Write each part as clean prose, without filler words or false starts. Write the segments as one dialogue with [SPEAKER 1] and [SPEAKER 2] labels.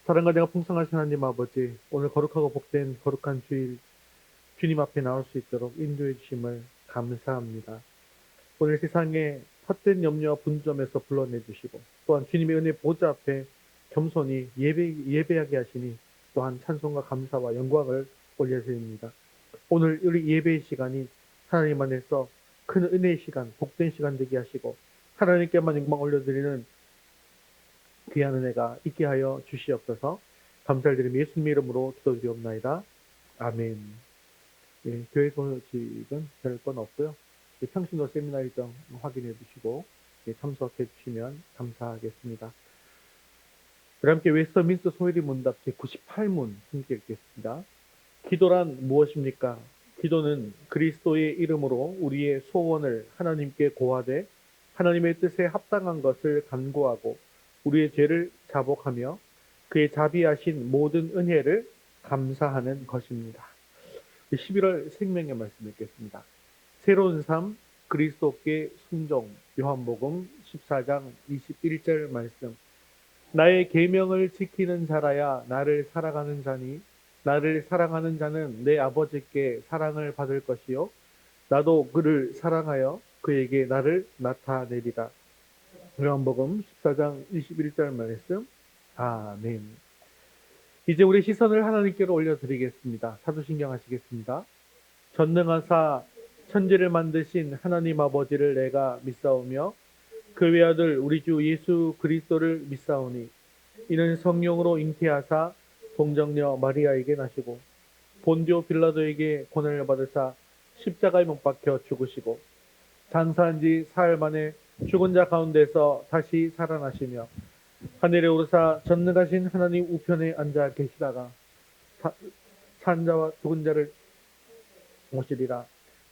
[SPEAKER 1] 사랑과 내가 풍성하신 하나님 아버지, 오늘 거룩하고 복된 거룩한 주일 주님 앞에 나올 수 있도록 인도해 주심을 감사합니다. 오늘 세상의 헛된 염려와 분점에서 불러내 주시고 또한 주님의 은혜 보좌 앞에 겸손히 예배하게 하시니 또한 찬송과 감사와 영광을 올려드립니다. 오늘 우리 예배의 시간이 하나님 안에서 큰 은혜의 시간, 복된 시간 되게 하시고 하나님께만 영광 올려드리는 귀한 은혜가 있게 하여 주시옵소서. 감사를 드리며 예수님의 이름으로 기도드리옵나이다. 아멘. 예, 교회 소식은 별 건 없고요. 평신도 세미나 일정 확인해 주시고 참석해 주시면 감사하겠습니다. 우리 함께 웨스터민스터 소회리 문답 제98문 함께 읽겠습니다. 기도란 무엇입니까? 기도는 그리스도의 이름으로 우리의 소원을 하나님께 고하되 하나님의 뜻에 합당한 것을 간구하고 우리의 죄를 자복하며 그의 자비하신 모든 은혜를 감사하는 것입니다. 11월 생명의 말씀 읽겠습니다. 새로운 삶, 그리스도께 순종, 요한복음 14장 21절 말씀. 나의 계명을 지키는 자라야 나를 사랑하는 자니 나를 사랑하는 자는 내 아버지께 사랑을 받을 것이요 나도 그를 사랑하여 그에게 나를 나타내리라. 요한복음 14장 21절 말씀. 아멘. 이제 우리 시선을 하나님께로 올려드리겠습니다. 사도신경 하시겠습니다. 전능하사 천지를 만드신 하나님 아버지를 내가 믿사오며 그 외아들 우리 주 예수 그리스도를 믿사오니 이는 성령으로 잉태하사 동정녀 마리아에게 나시고 본디오 빌라도에게 고난을 받으사 십자가에 못 박혀 죽으시고 장사한 지 사흘 만에 죽은 자 가운데서 다시 살아나시며 하늘에 오르사 전능하신 하나님 우편에 앉아 계시다가 산 자와 죽은 자를 모시리라.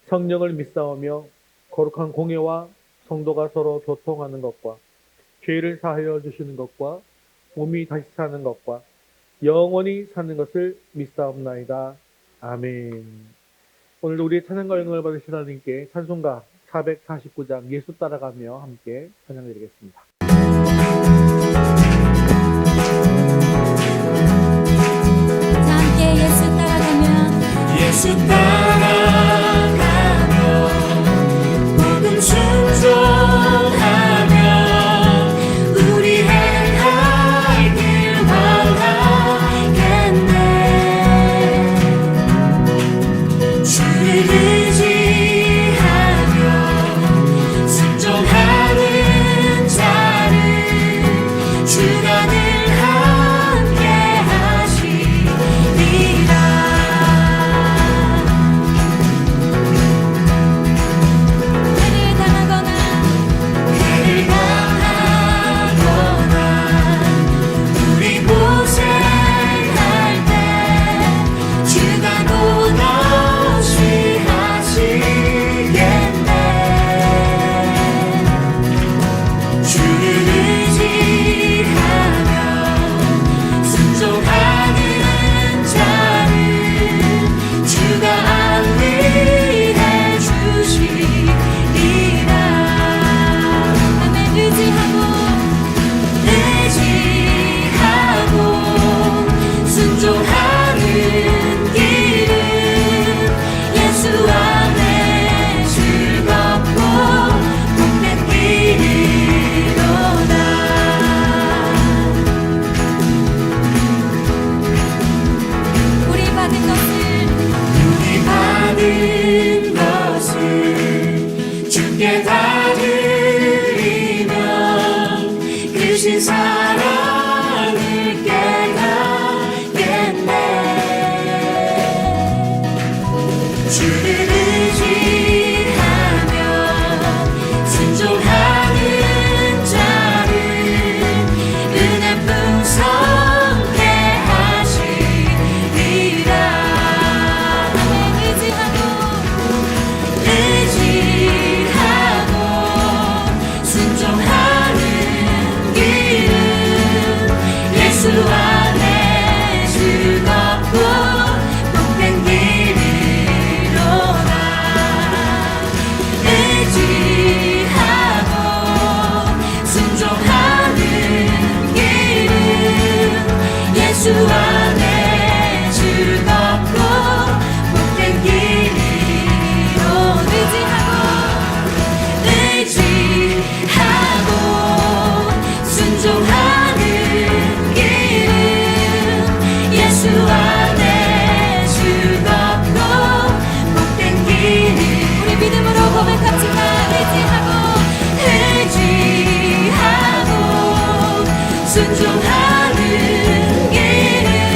[SPEAKER 1] 성령을 믿사오며 거룩한 공예와 성도가 서로 교통하는 것과 죄를 사하여 주시는 것과 몸이 다시 사는 것과 영원히 사는 것을 믿사옵나이다. 아멘. 오늘도 우리의 찬양과 영광을 받으신 하나님께 찬송가 449장 예수 따라가며 함께 찬양드리겠습니다.
[SPEAKER 2] 자, 함께 예수 따라가며
[SPEAKER 3] 예수 따라가며 복음 순종하며 우리 행할 길 활하겠네. 주를 의지하며 순종하는 자를 주가 늘 함께 하시리라. 해를 당하거나 우리 고생할 때 주가 도없이 하시겠네. 주를 의지하며 순종하는 자를 주가 안위해 주시리라.
[SPEAKER 2] 아멘. 의지하고
[SPEAKER 3] 순종하는 길은 예수 안에 즐겁고 복된 길이로다.
[SPEAKER 2] 우리 받은 것을
[SPEAKER 3] 주께 다 드리며 크신 사랑을 깨닫겠네. 주를 의지하며 순종하는 자를 은혜 풍성케 하시리라. 의지하고 순종하는 길은 예수 안에 즐겁고 복된 길이로다. 의지하고 순종하는 길은 예수 예수 안에 즐겁고 복된 길이로 의지하고 순종하는 길은 예수 안에 즐겁고 복된 길이
[SPEAKER 2] 우리 믿음으로 고백합시다.
[SPEAKER 3] 의지하고 순종하는 길은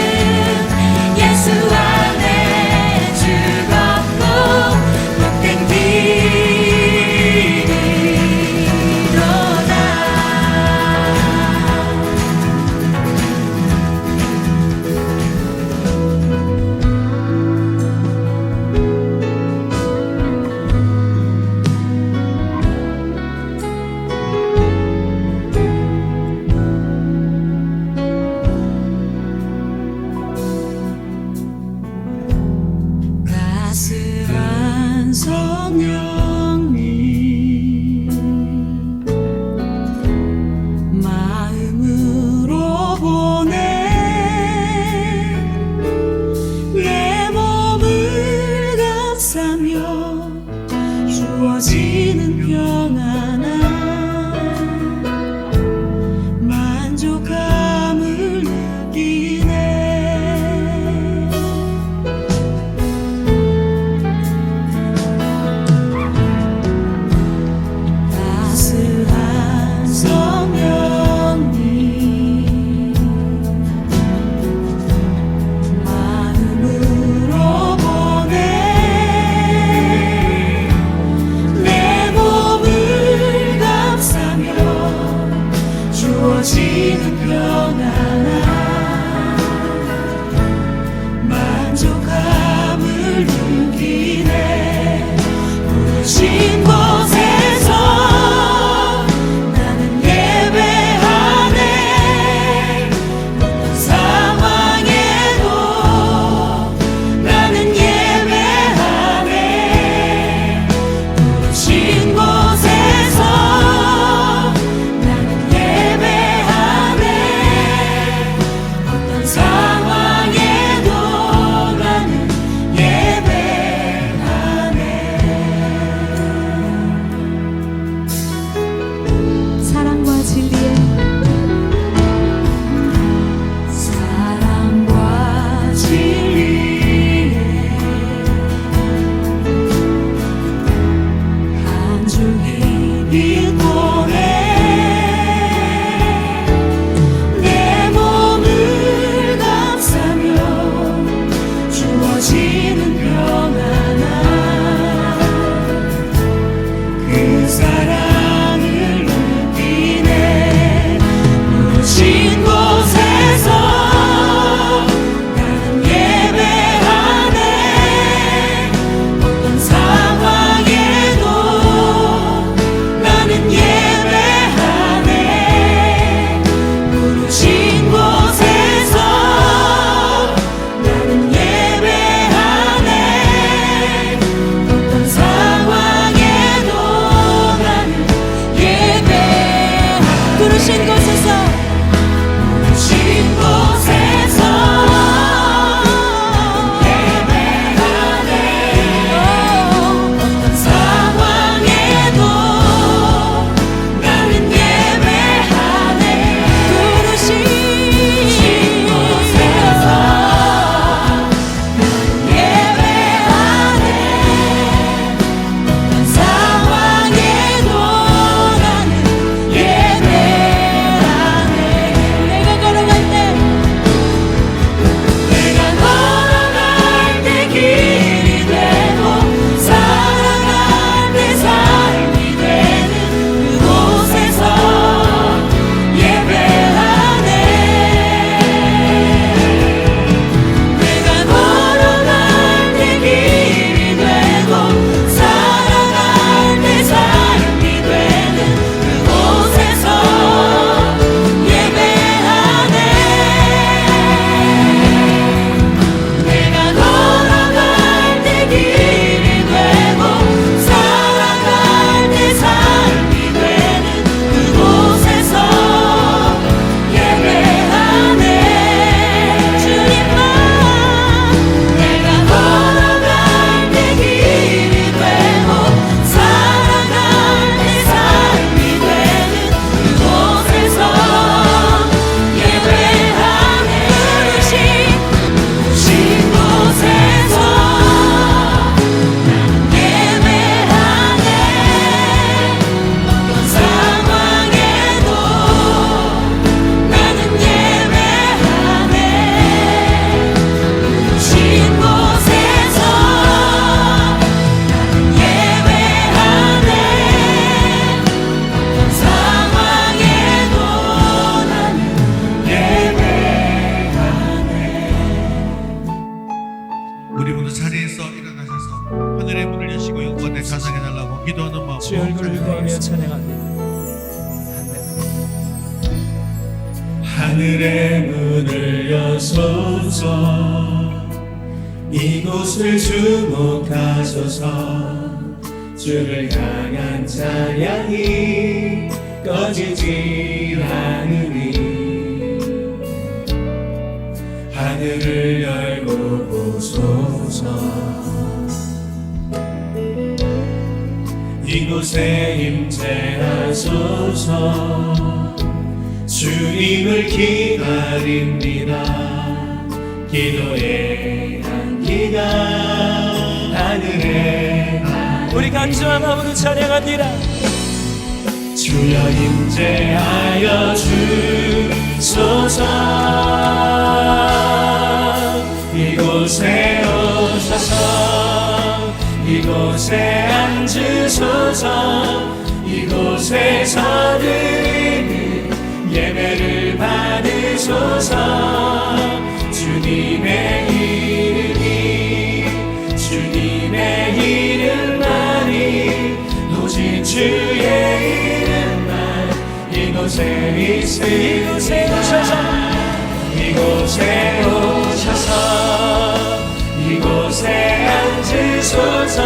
[SPEAKER 4] 올려 찬양합니다.
[SPEAKER 5] 하늘의 문을 여소서 이곳을 주목하소서 주를 향한 찬양이 꺼지지 않으니 하늘을 열고 보소서 이곳에 임재하소서 주님을 기다립니다. 기도의 향기가 하늘에
[SPEAKER 4] 우리 간절한 마음으로 찬양합니다.
[SPEAKER 5] 주여 임재하여 주소서 이곳에 오셔서 이곳에 앉으소서 이곳에서 드리는 예배를 받으소서 주님의 이름만이 오직 주의 이름만 이곳에 오셔서 이곳에 오셔서 이곳에 앉으소서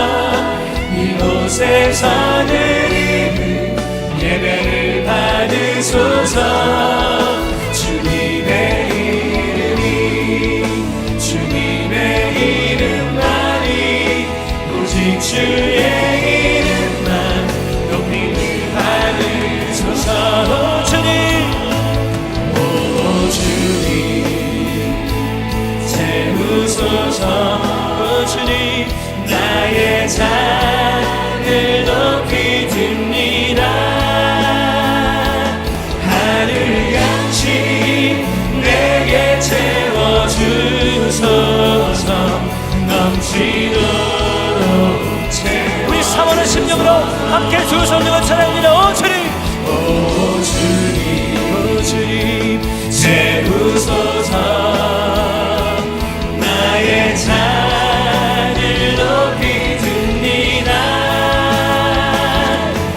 [SPEAKER 5] 이곳에서 드리는 예배를 받으소서 주님의 이름만이 오직 주의 이름만 높임을 받으소서 오 주님 채우소서 오 주님 나의 잔을 높이 듭니다. 하늘 양식 내게 채워주소서 넘치도록
[SPEAKER 4] 우리 사모하는 심령으로 함께 두 손으로 찬양합니다. 오 주님
[SPEAKER 5] 채우소서 나의 잔을 높이 듭니다.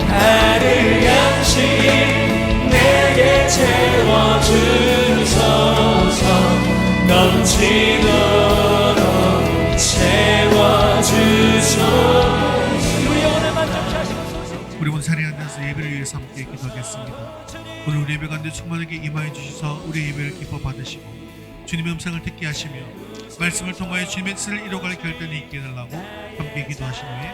[SPEAKER 5] 하늘 양식 내게 채워주소서 넘치도록 채워주소서
[SPEAKER 4] 우리 영혼을 만족케 하시는 소식.
[SPEAKER 6] 우리 온 자리에 앉아서 예배를 위해서 함께 기도하겠습니다. 오늘 우리 예배 가운데 충만하게 임하여 주셔서 우리 예배를 기뻐 받으시고 주님의 음성을 듣게 하시며 말씀을 통하여 주님의 뜻을 이뤄갈 결단이 있게 해달라고 함께 기도하신 후에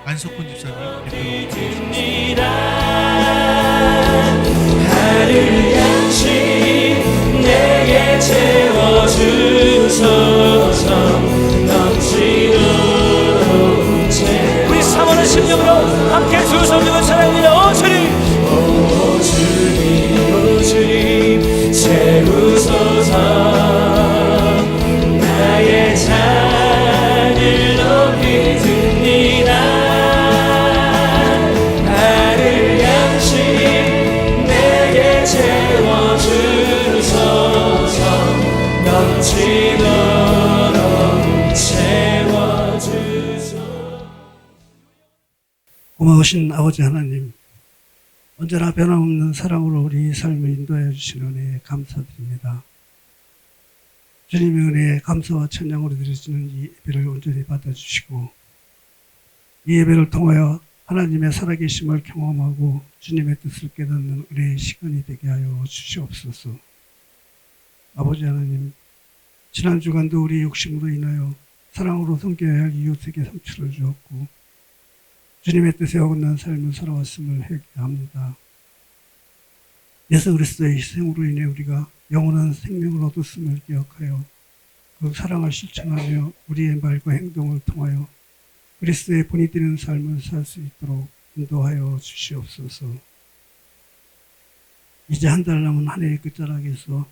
[SPEAKER 6] 안석훈 집사님 대표로
[SPEAKER 5] 듭니다. 하늘 양식 내게 채워주소서 넘치도록
[SPEAKER 4] 우리 사모하는 심령으로 함께 두 손으로 찬양합니다. 오 주님
[SPEAKER 5] 채우소서 나의 잔을 높이 듭니다. 하늘 양식 내게 채워주소서 넘치도록 채워주소서.
[SPEAKER 7] 고마우신 아버지 하나님, 언제나 변함없는 사랑으로 우리 삶을 인도하여 주시는 은혜에 감사드립니다. 주님의 은혜에 감사와 찬양으로 드려지는 이 예배를 온전히 받아주시고 이 예배를 통하여 하나님의 살아계심을 경험하고 주님의 뜻을 깨닫는 은혜의 시간이 되게 하여 주시옵소서. 아버지 하나님, 지난 주간도 우리 욕심으로 인하여 사랑으로 섬겨야 할 이웃에게 상처를 주었고 주님의 뜻에 어긋난 삶을 살아왔음을 회개합니다. 예수 그리스도의 희생으로 인해 우리가 영원한 생명을 얻었음을 기억하여 그 사랑을 실천하며 우리의 말과 행동을 통하여 그리스도의 본이 되는 삶을 살 수 있도록 인도하여 주시옵소서. 이제 한 달 남은 한 해의 끝자락에서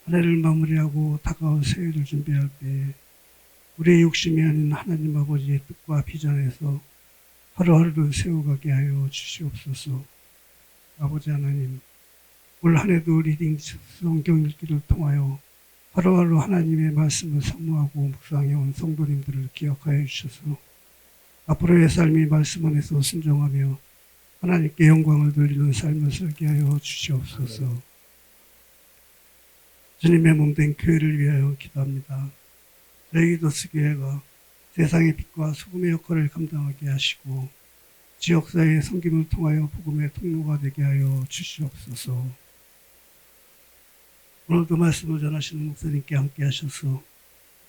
[SPEAKER 7] 한 해를 마무리하고 다가올 새해를 준비할 때에 우리의 욕심이 아닌 하나님 아버지의 뜻과 비전에서 하루하루를 세워가게 하여 주시옵소서. 아버지 하나님, 올 한 해도 리딩 성경 읽기를 통하여 하루하루 하나님의 말씀을 사모하고 묵상해온 성도님들을 기억하여 주셔서 앞으로의 삶이 말씀 안에서 순종하며 하나님께 영광을 돌리는 삶을 살게 하여 주시옵소서. 주님의 몸된 교회를 위하여 기도합니다. 저희 기도스교회가 세상의 빛과 소금의 역할을 감당하게 하시고 지역사회의 섬김을 통하여 복음의 통로가 되게 하여 주시옵소서. 오늘도 말씀을 전하시는 목사님께 함께 하셔서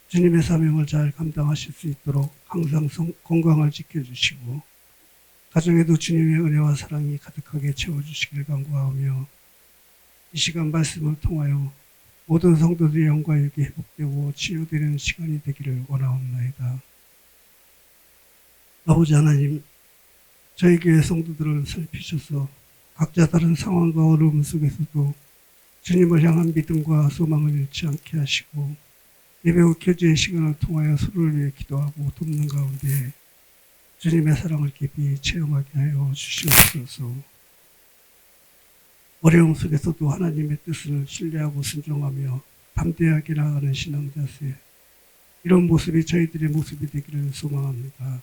[SPEAKER 7] 주님의 사명을 잘 감당하실 수 있도록 항상 건강을 지켜주시고 가정에도 주님의 은혜와 사랑이 가득하게 채워주시길 간구하며 이 시간 말씀을 통하여 모든 성도들의 영과 육이 회복되고 치유되는 시간이 되기를 원하옵나이다. 아버지 하나님, 저희 교회 성도들을 살피셔서 각자 다른 상황과 어려움 속에서도 주님을 향한 믿음과 소망을 잃지 않게 하시고 예배 후 교제의 시간을 통하여 서로를 위해 기도하고 돕는 가운데 주님의 사랑을 깊이 체험하게 하여 주시옵소서. 어려움 속에서도 하나님의 뜻을 신뢰하고 순종하며 담대하게 나아가는 신앙 자세, 이런 모습이 저희들의 모습이 되기를 소망합니다.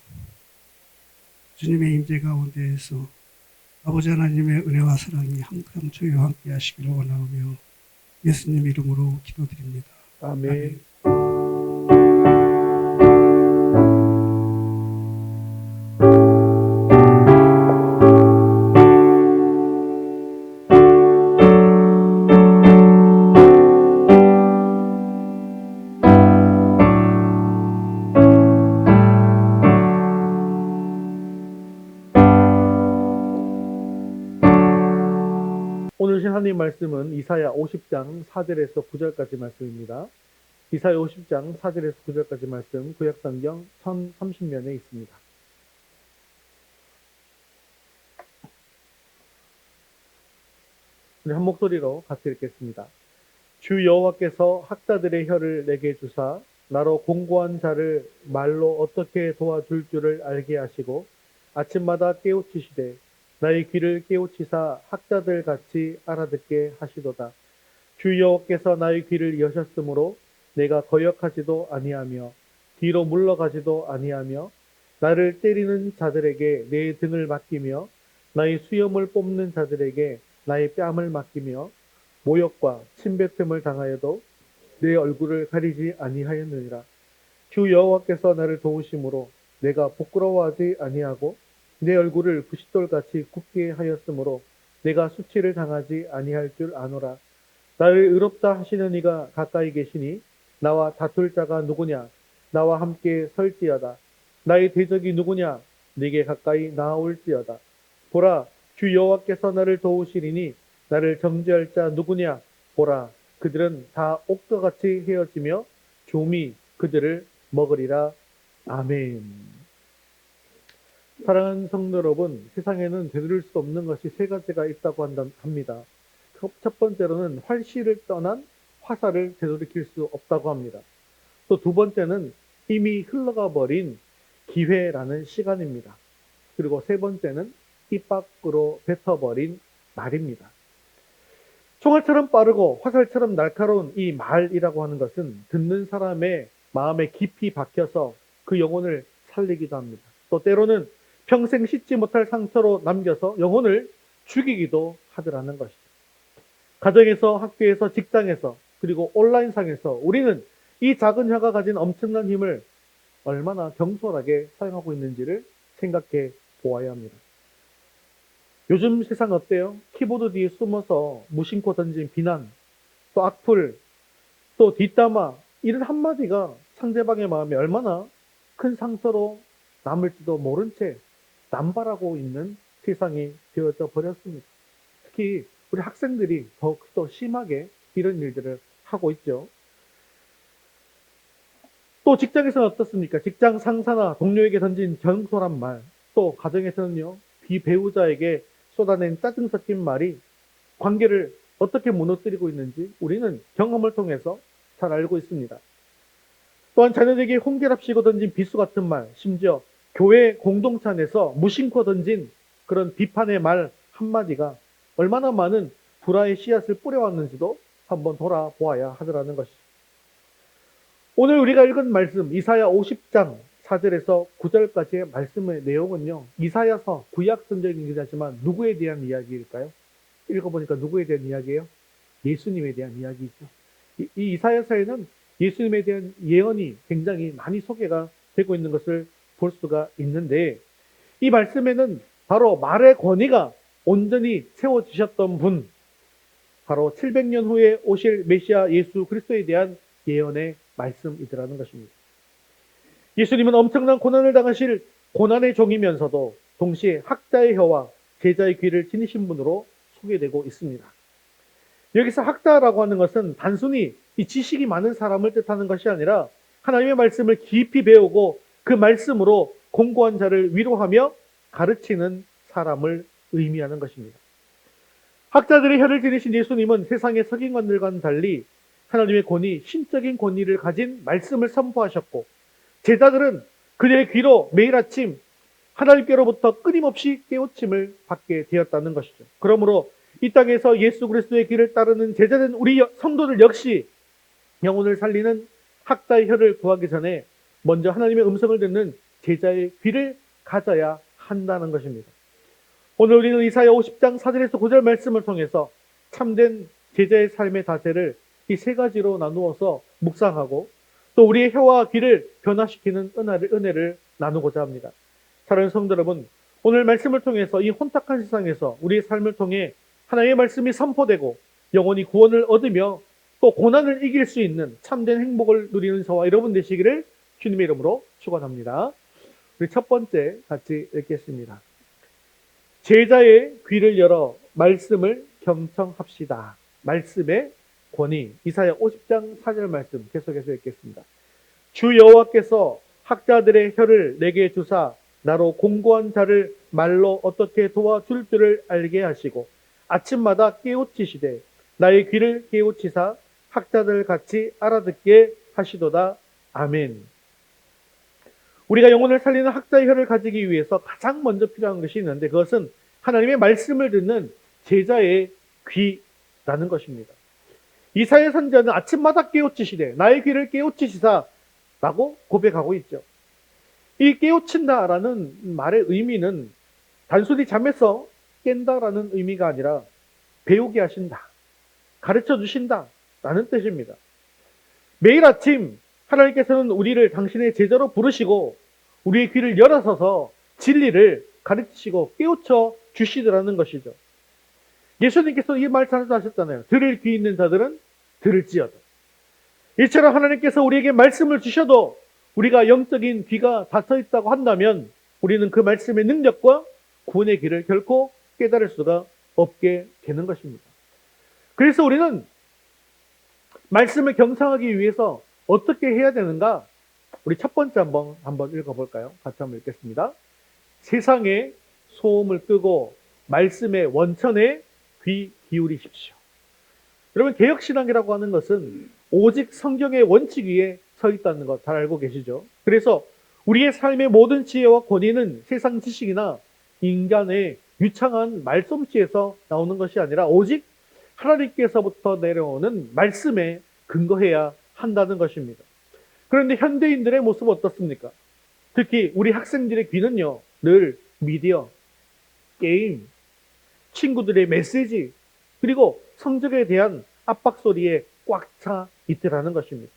[SPEAKER 7] 주님의 임재 가운데에서 아버지 하나님의 은혜와 사랑이 항상 저희와 함께 하시기를 원하오며 예수님 이름으로 기도드립니다.
[SPEAKER 1] 아멘. 오늘 신 하나님 말씀은 이사야 50장 4절에서 9절까지 말씀입니다. 이사야 50장 4절에서 9절까지 말씀 구약성경 1030면에 있습니다. 우리 한 목소리로 같이 읽겠습니다. 주 여호와께서 학자들의 혀를 내게 주사 나로 공고한 자를 말로 어떻게 도와줄 줄을 알게 하시고 아침마다 깨우치시되 나의 귀를 깨우치사 학자들 같이 알아듣게 하시도다. 주 여호와께서 나의 귀를 여셨으므로 내가 거역하지도 아니하며 뒤로 물러가지도 아니하며 나를 때리는 자들에게 내 등을 맡기며 나의 수염을 뽑는 자들에게 나의 뺨을 맡기며 모욕과 침뱉음을 당하여도 내 얼굴을 가리지 아니하였느니라. 주 여호와께서 나를 도우심으로 내가 부끄러워하지 아니하고 내 얼굴을 부싯돌같이 굳게 하였으므로 내가 수치를 당하지 아니할 줄 아노라. 나를 의롭다 하시는 이가 가까이 계시니 나와 다툴 자가 누구냐? 나와 함께 설지어다. 나의 대적이 누구냐? 내게 가까이 나아올지어다. 보라, 주 여호와께서 나를 도우시리니 나를 정죄할 자 누구냐? 보라, 그들은 다 옥과 같이 헤어지며 좀이 그들을 먹으리라. 아멘. 사랑하는 성도 여러분, 세상에는 되돌릴 수 없는 것이 세 가지가 있다고 합니다. 첫 번째로는 활시를 떠난 화살을 되돌이킬 수 없다고 합니다. 또 두 번째는 이미 흘러가 버린 기회라는 시간입니다. 그리고 세 번째는 입 밖으로 뱉어버린 말입니다. 총알처럼 빠르고 화살처럼 날카로운 이 말이라고 하는 것은 듣는 사람의 마음에 깊이 박혀서 그 영혼을 살리기도 합니다. 또 때로는 평생 씻지 못할 상처로 남겨서 영혼을 죽이기도 하더라는 것이죠. 가정에서, 학교에서, 직장에서, 그리고 온라인상에서 우리는 이 작은 혀가 가진 엄청난 힘을 얼마나 경솔하게 사용하고 있는지를 생각해 보아야 합니다. 요즘 세상 어때요? 키보드 뒤에 숨어서 무심코 던진 비난, 또 악플, 또 뒷담화, 이런 한마디가 상대방의 마음에 얼마나 큰 상처로 남을지도 모른 채 남발하고 있는 세상이 되어져 버렸습니다. 특히 우리 학생들이 더욱더 심하게 이런 일들을 하고 있죠. 또 직장에서는 어떻습니까? 직장 상사나 동료에게 던진 경솔한 말, 또 가정에서는요, 비배우자에게 쏟아낸 짜증 섞인 말이 관계를 어떻게 무너뜨리고 있는지 우리는 경험을 통해서 잘 알고 있습니다. 또한 자녀에게 홍길합시고 던진 비수 같은 말, 심지어 교회 공동체 안에서 무심코 던진 그런 비판의 말 한마디가 얼마나 많은 불화의 씨앗을 뿌려왔는지도 한번 돌아보아야 하더라는 것이죠. 오늘 우리가 읽은 말씀 이사야 50장 4절에서 9절까지의 말씀의 내용은요, 이사야서 구약 선적이긴 하지만 누구에 대한 이야기일까요? 읽어보니까 누구에 대한 이야기예요? 예수님에 대한 이야기죠. 이 이사야서에는 예수님에 대한 예언이 굉장히 많이 소개가 되고 있는 것을 볼 수가 있는데, 이 말씀에는 바로 말의 권위가 온전히 채워지셨던 분, 바로 700년 후에 오실 메시아 예수 그리스도에 대한 예언의 말씀이더라는 것입니다. 예수님은 엄청난 고난을 당하실 고난의 종이면서도 동시에 학자의 혀와 제자의 귀를 지니신 분으로 소개되고 있습니다. 여기서 학자라고 하는 것은 단순히 이 지식이 많은 사람을 뜻하는 것이 아니라 하나님의 말씀을 깊이 배우고 그 말씀으로 공고한 자를 위로하며 가르치는 사람을 의미하는 것입니다. 학자들의 혀를 지니신 예수님은 세상의 서기관들과는 달리 하나님의 권위, 신적인 권위를 가진 말씀을 선포하셨고, 제자들은 그들의 귀로 매일 아침 하나님께로부터 끊임없이 깨우침을 받게 되었다는 것이죠. 그러므로 이 땅에서 예수 그리스도의 길을 따르는 제자된 우리 성도들 역시 영혼을 살리는 학자의 혀를 구하기 전에 먼저 하나님의 음성을 듣는 제자의 귀를 가져야 한다는 것입니다. 오늘 우리는 이사야 50장 4절에서 9절 말씀을 통해서 참된 제자의 삶의 자세를 이 세 가지로 나누어서 묵상하고 또 우리의 혀와 귀를 변화시키는 은혜를 나누고자 합니다. 사랑하는 성도 여러분, 오늘 말씀을 통해서 이 혼탁한 세상에서 우리의 삶을 통해 하나님의 말씀이 선포되고 영원히 구원을 얻으며 또 고난을 이길 수 있는 참된 행복을 누리는 저와 여러분 되시기를 주님의 이름으로 축원합니다. 우리 첫 번째 같이 읽겠습니다. 제자의 귀를 열어 말씀을 경청합시다. 말씀의 권위. 이사야 50장 4절 말씀 계속해서 읽겠습니다. 주 여호와께서 학자들의 혀를 내게 주사 나로 공고한 자를 말로 어떻게 도와줄 줄을 알게 하시고 아침마다 깨우치시되 나의 귀를 깨우치사 학자들 같이 알아듣게 하시도다. 아멘. 우리가 영혼을 살리는 학자의 혀를 가지기 위해서 가장 먼저 필요한 것이 있는데 그것은 하나님의 말씀을 듣는 제자의 귀라는 것입니다. 이사야 선지자는 아침마다 깨우치시되 나의 귀를 깨우치시사 라고 고백하고 있죠. 이 깨우친다라는 말의 의미는 단순히 잠에서 깬다라는 의미가 아니라 배우게 하신다, 가르쳐 주신다 라는 뜻입니다. 매일 아침 하나님께서는 우리를 당신의 제자로 부르시고 우리의 귀를 열어서서 진리를 가르치시고 깨우쳐 주시더라는 것이죠. 예수님께서 이 말씀을 하셨잖아요. 들을 귀 있는 자들은 들을지어다. 이처럼 하나님께서 우리에게 말씀을 주셔도 우리가 영적인 귀가 닫혀 있다고 한다면 우리는 그 말씀의 능력과 구원의 길을 결코 깨달을 수가 없게 되는 것입니다. 그래서 우리는 말씀을 경청하기 위해서 어떻게 해야 되는가? 우리 첫 번째 한번 읽어볼까요? 같이 한번 읽겠습니다. 세상의 소음을 끄고 말씀의 원천에 귀 기울이십시오. 여러분, 개혁신앙이라고 하는 것은 오직 성경의 원칙 위에 서 있다는 것 잘 알고 계시죠? 그래서 우리의 삶의 모든 지혜와 권위는 세상 지식이나 인간의 유창한 말솜씨에서 나오는 것이 아니라 오직 하나님께서부터 내려오는 말씀에 근거해야 한다는 것입니다. 그런데 현대인들의 모습은 어떻습니까? 특히 우리 학생들의 귀는요, 늘 미디어, 게임, 친구들의 메시지, 그리고 성적에 대한 압박 소리에 꽉 차 있더라는 것입니다.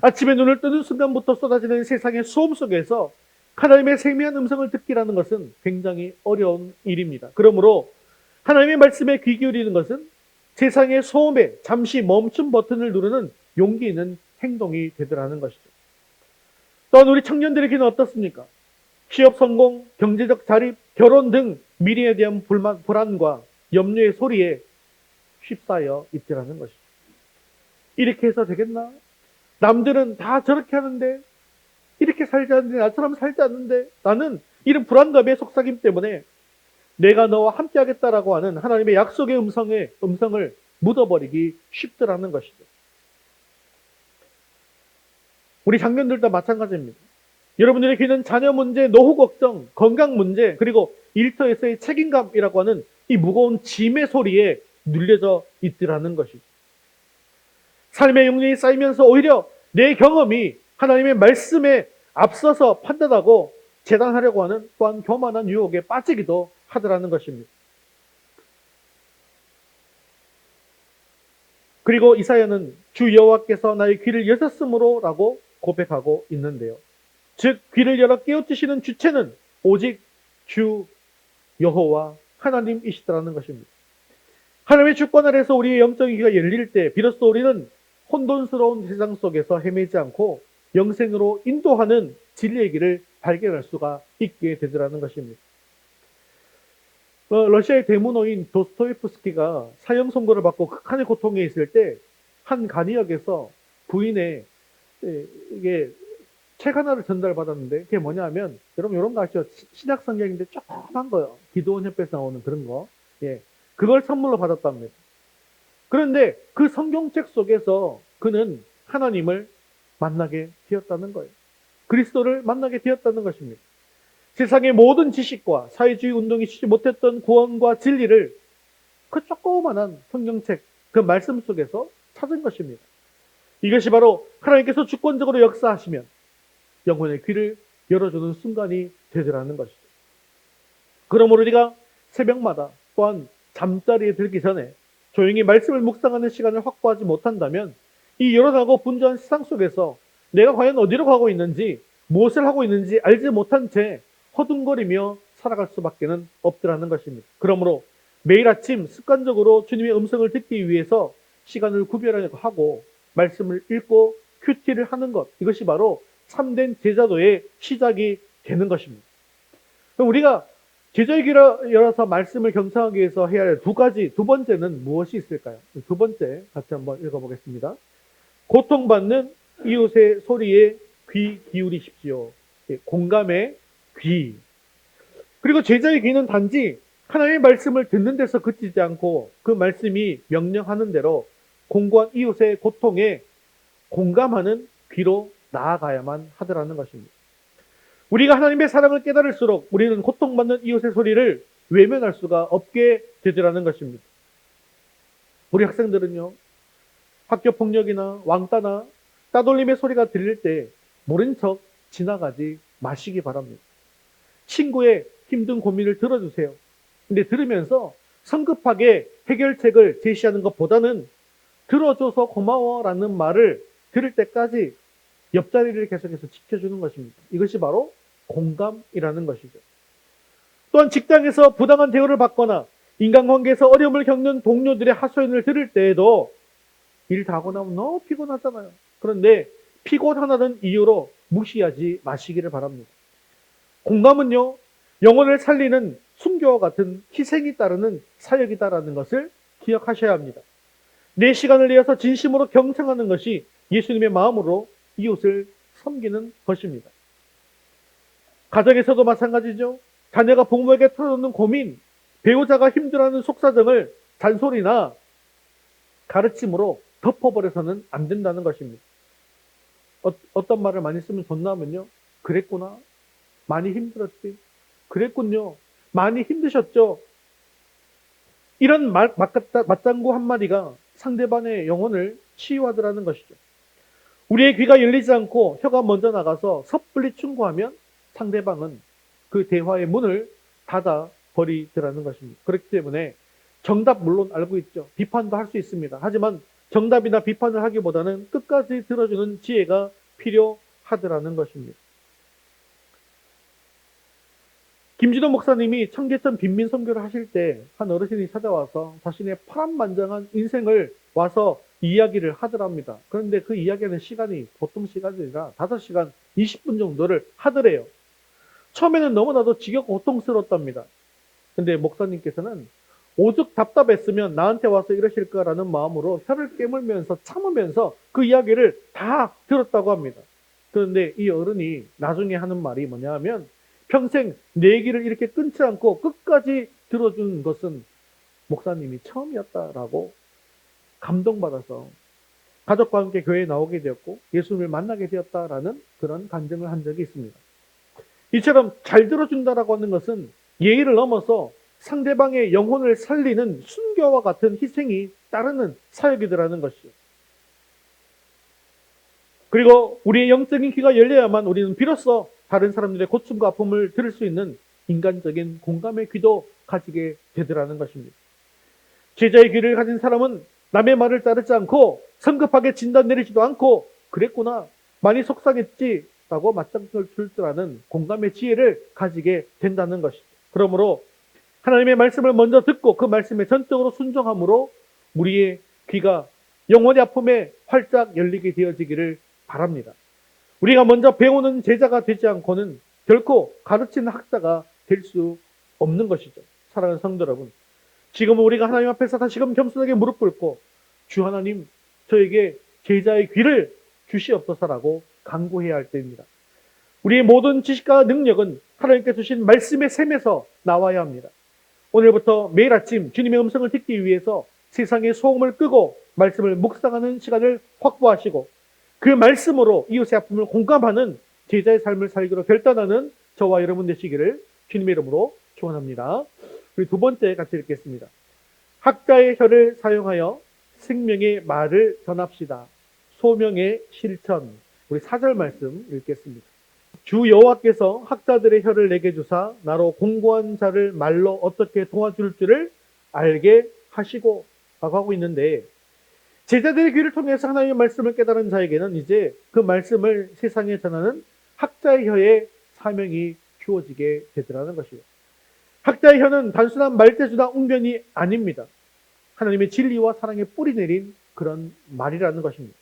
[SPEAKER 1] 아침에 눈을 뜨는 순간부터 쏟아지는 세상의 소음 속에서 하나님의 세미한 음성을 듣기라는 것은 굉장히 어려운 일입니다. 그러므로 하나님의 말씀에 귀 기울이는 것은 세상의 소음에 잠시 멈춤 버튼을 누르는 용기 있는 행동이 되더라는 것이죠. 또한 우리 청년들의 귀는 어떻습니까? 취업 성공, 경제적 자립, 결혼 등 미래에 대한 불안과 염려의 소리에 휩싸여 있더라는 것이죠. 이렇게 해서 되겠나? 남들은 다 저렇게 하는데 이렇게 살지 않는데 나처럼 살지 않는데 나는 이런 불안감의 속삭임 때문에 내가 너와 함께 하겠다라고 하는 하나님의 약속의 음성을 묻어버리기 쉽더라는 것이죠. 우리 장년들도 마찬가지입니다. 여러분들의 귀는 자녀 문제, 노후 걱정, 건강 문제, 그리고 일터에서의 책임감이라고 하는 이 무거운 짐의 소리에 눌려져 있더라는 것이죠. 삶의 영역이 쌓이면서 오히려 내 경험이 하나님의 말씀에 앞서서 판단하고 재단하려고 하는 또한 교만한 유혹에 빠지기도 하더라는 것입니다. 그리고 이사야는 주 여호와께서 나의 귀를 여셨으므로 라고 고백하고 있는데요. 즉 귀를 열어 깨우치시는 주체는 오직 주 여호와 하나님이시더라는 것입니다. 하나님의 주권 아래서 우리의 영적인 귀가 열릴 때 비로소 우리는 혼돈스러운 세상 속에서 헤매지 않고 영생으로 인도하는 진리의 길을 발견할 수가 있게 되더라는 것입니다. 러시아의 대문호인 도스토옙스키가 사형 선고를 받고 극한의 고통에 있을 때 한 간이역에서 부인의 이게 책 하나를 전달받았는데 그게 뭐냐면 여러분 이런 거 아시죠? 신약 성경인데 조그만 거요. 기도원 협회에서 나오는 그런 거. 예, 그걸 선물로 받았답니다. 그런데 그 성경책 속에서 그는 하나님을 만나게 되었다는 거예요. 그리스도를 만나게 되었다는 것입니다. 세상의 모든 지식과 사회주의 운동이 주지 못했던 구원과 진리를 그 조그만한 성경책, 그 말씀 속에서 찾은 것입니다. 이것이 바로 하나님께서 주권적으로 역사하시면 영혼의 귀를 열어주는 순간이 되더라는 것이죠. 그러므로 우리가 새벽마다 또한 잠자리에 들기 전에 조용히 말씀을 묵상하는 시간을 확보하지 못한다면 이 열어나고 분주한 세상 속에서 내가 과연 어디로 가고 있는지 무엇을 하고 있는지 알지 못한 채 허둥거리며 살아갈 수밖에는 없더라는 것입니다. 그러므로 매일 아침 습관적으로 주님의 음성을 듣기 위해서 시간을 구별하고 말씀을 읽고 큐티를 하는 것, 이것이 바로 참된 제자도의 시작이 되는 것입니다. 그럼 우리가 제자의 귀를 열어서 말씀을 경청하기 위해서 해야 할 두 번째는 무엇이 있을까요? 두 번째 같이 한번 읽어보겠습니다. 고통받는 이웃의 소리에 귀 기울이십시오. 공감의 귀. 그리고 제자의 귀는 단지 하나님의 말씀을 듣는 데서 그치지 않고 그 말씀이 명령하는 대로 공고한 이웃의 고통에 공감하는 귀로 나아가야만 하더라는 것입니다. 우리가 하나님의 사랑을 깨달을수록 우리는 고통받는 이웃의 소리를 외면할 수가 없게 되더라는 것입니다. 우리 학생들은요, 학교 폭력이나 왕따나 따돌림의 소리가 들릴 때 모른 척 지나가지 마시기 바랍니다. 친구의 힘든 고민을 들어주세요. 근데 들으면서 성급하게 해결책을 제시하는 것보다는 들어줘서 고마워라는 말을 들을 때까지 옆자리를 계속해서 지켜주는 것입니다. 이것이 바로 공감이라는 것이죠. 또한 직장에서 부당한 대우를 받거나 인간관계에서 어려움을 겪는 동료들의 하소연을 들을 때에도 일 다 하고 나면 너무 피곤하잖아요. 그런데 피곤하다는 이유로 무시하지 마시기를 바랍니다. 공감은요, 영혼을 살리는 순교와 같은 희생이 따르는 사역이다라는 것을 기억하셔야 합니다. 내 시간을 내어서 진심으로 경청하는 것이 예수님의 마음으로 이웃을 섬기는 것입니다. 가정에서도 마찬가지죠. 자녀가 부모에게 털어놓는 고민, 배우자가 힘들어하는 속사정을 잔소리나 가르침으로 덮어버려서는 안 된다는 것입니다. 어떤 말을 많이 쓰면 좋나면요, 그랬구나, 많이 힘들었지, 그랬군요, 많이 힘드셨죠. 이런 맞장구 한마디가 상대방의 영혼을 치유하더라는 것이죠. 우리의 귀가 열리지 않고 혀가 먼저 나가서 섣불리 충고하면 상대방은 그 대화의 문을 닫아 버리더라는 것입니다. 그렇기 때문에 정답 물론 알고 있죠. 비판도 할 수 있습니다. 하지만 정답이나 비판을 하기보다는 끝까지 들어주는 지혜가 필요하더라는 것입니다. 김진호 목사님이 청계천 빈민 선교를 하실 때 한 어르신이 찾아와서 자신의 파란만장한 인생을 와서 이야기를 하더랍니다. 그런데 그 이야기하는 시간이 보통 시간이 아니라 5시간 20분 정도를 하더래요. 처음에는 너무나도 지겹고 고통스러웠답니다. 근데 목사님께서는 오죽 답답했으면 나한테 와서 이러실 거라는 마음으로 혀를 깨물면서 참으면서 그 이야기를 다 들었다고 합니다. 그런데 이 어른이 나중에 하는 말이 뭐냐 하면, 평생 내 얘기를 이렇게 끊지 않고 끝까지 들어준 것은 목사님이 처음이었다라고 감동받아서 가족과 함께 교회에 나오게 되었고 예수님을 만나게 되었다라는 그런 간증을 한 적이 있습니다. 이처럼 잘 들어준다라고 하는 것은 예의를 넘어서 상대방의 영혼을 살리는 순교와 같은 희생이 따르는 사역이더라는 것이죠. 그리고 우리의 영적인 귀가 열려야만 우리는 비로소 다른 사람들의 고충과 아픔을 들을 수 있는 인간적인 공감의 귀도 가지게 되더라는 것입니다. 제자의 귀를 가진 사람은 남의 말을 따르지 않고 성급하게 진단 내리지도 않고 그랬구나, 많이 속상했지라고 맞장구를 줄 줄 아는 공감의 지혜를 가지게 된다는 것이죠. 그러므로 하나님의 말씀을 먼저 듣고 그 말씀에 전적으로 순종함으로 우리의 귀가 영혼의 아픔에 활짝 열리게 되어지기를 바랍니다. 우리가 먼저 배우는 제자가 되지 않고는 결코 가르치는 학자가 될 수 없는 것이죠. 사랑하는 성도 여러분, 지금 우리가 하나님 앞에서 다시금 겸손하게 무릎 꿇고 주 하나님, 저에게 제자의 귀를 주시옵소서라고 간구해야 할 때입니다. 우리의 모든 지식과 능력은 하나님께 주신 말씀의 샘에서 나와야 합니다. 오늘부터 매일 아침 주님의 음성을 듣기 위해서 세상의 소음을 끄고 말씀을 묵상하는 시간을 확보하시고 그 말씀으로 이웃의 아픔을 공감하는 제자의 삶을 살기로 결단하는 저와 여러분 되시기를 주님의 이름으로 축원합니다. 우리 두 번째 같이 읽겠습니다. 학자의 혀를 사용하여 생명의 말을 전합시다. 소명의 실천. 우리 4절 말씀 읽겠습니다. 주 여호와께서 학자들의 혀를 내게 주사 나로 공고한 자를 말로 어떻게 도와줄 줄을 알게 하시고 라고 하고 있는데, 제자들의 귀를 통해서 하나님의 말씀을 깨달은 자에게는 이제 그 말씀을 세상에 전하는 학자의 혀의 사명이 주어지게 되더라는 것이에요. 학자의 혀는 단순한 말대주나 웅변이 아닙니다. 하나님의 진리와 사랑의 뿌리 내린 그런 말이라는 것입니다.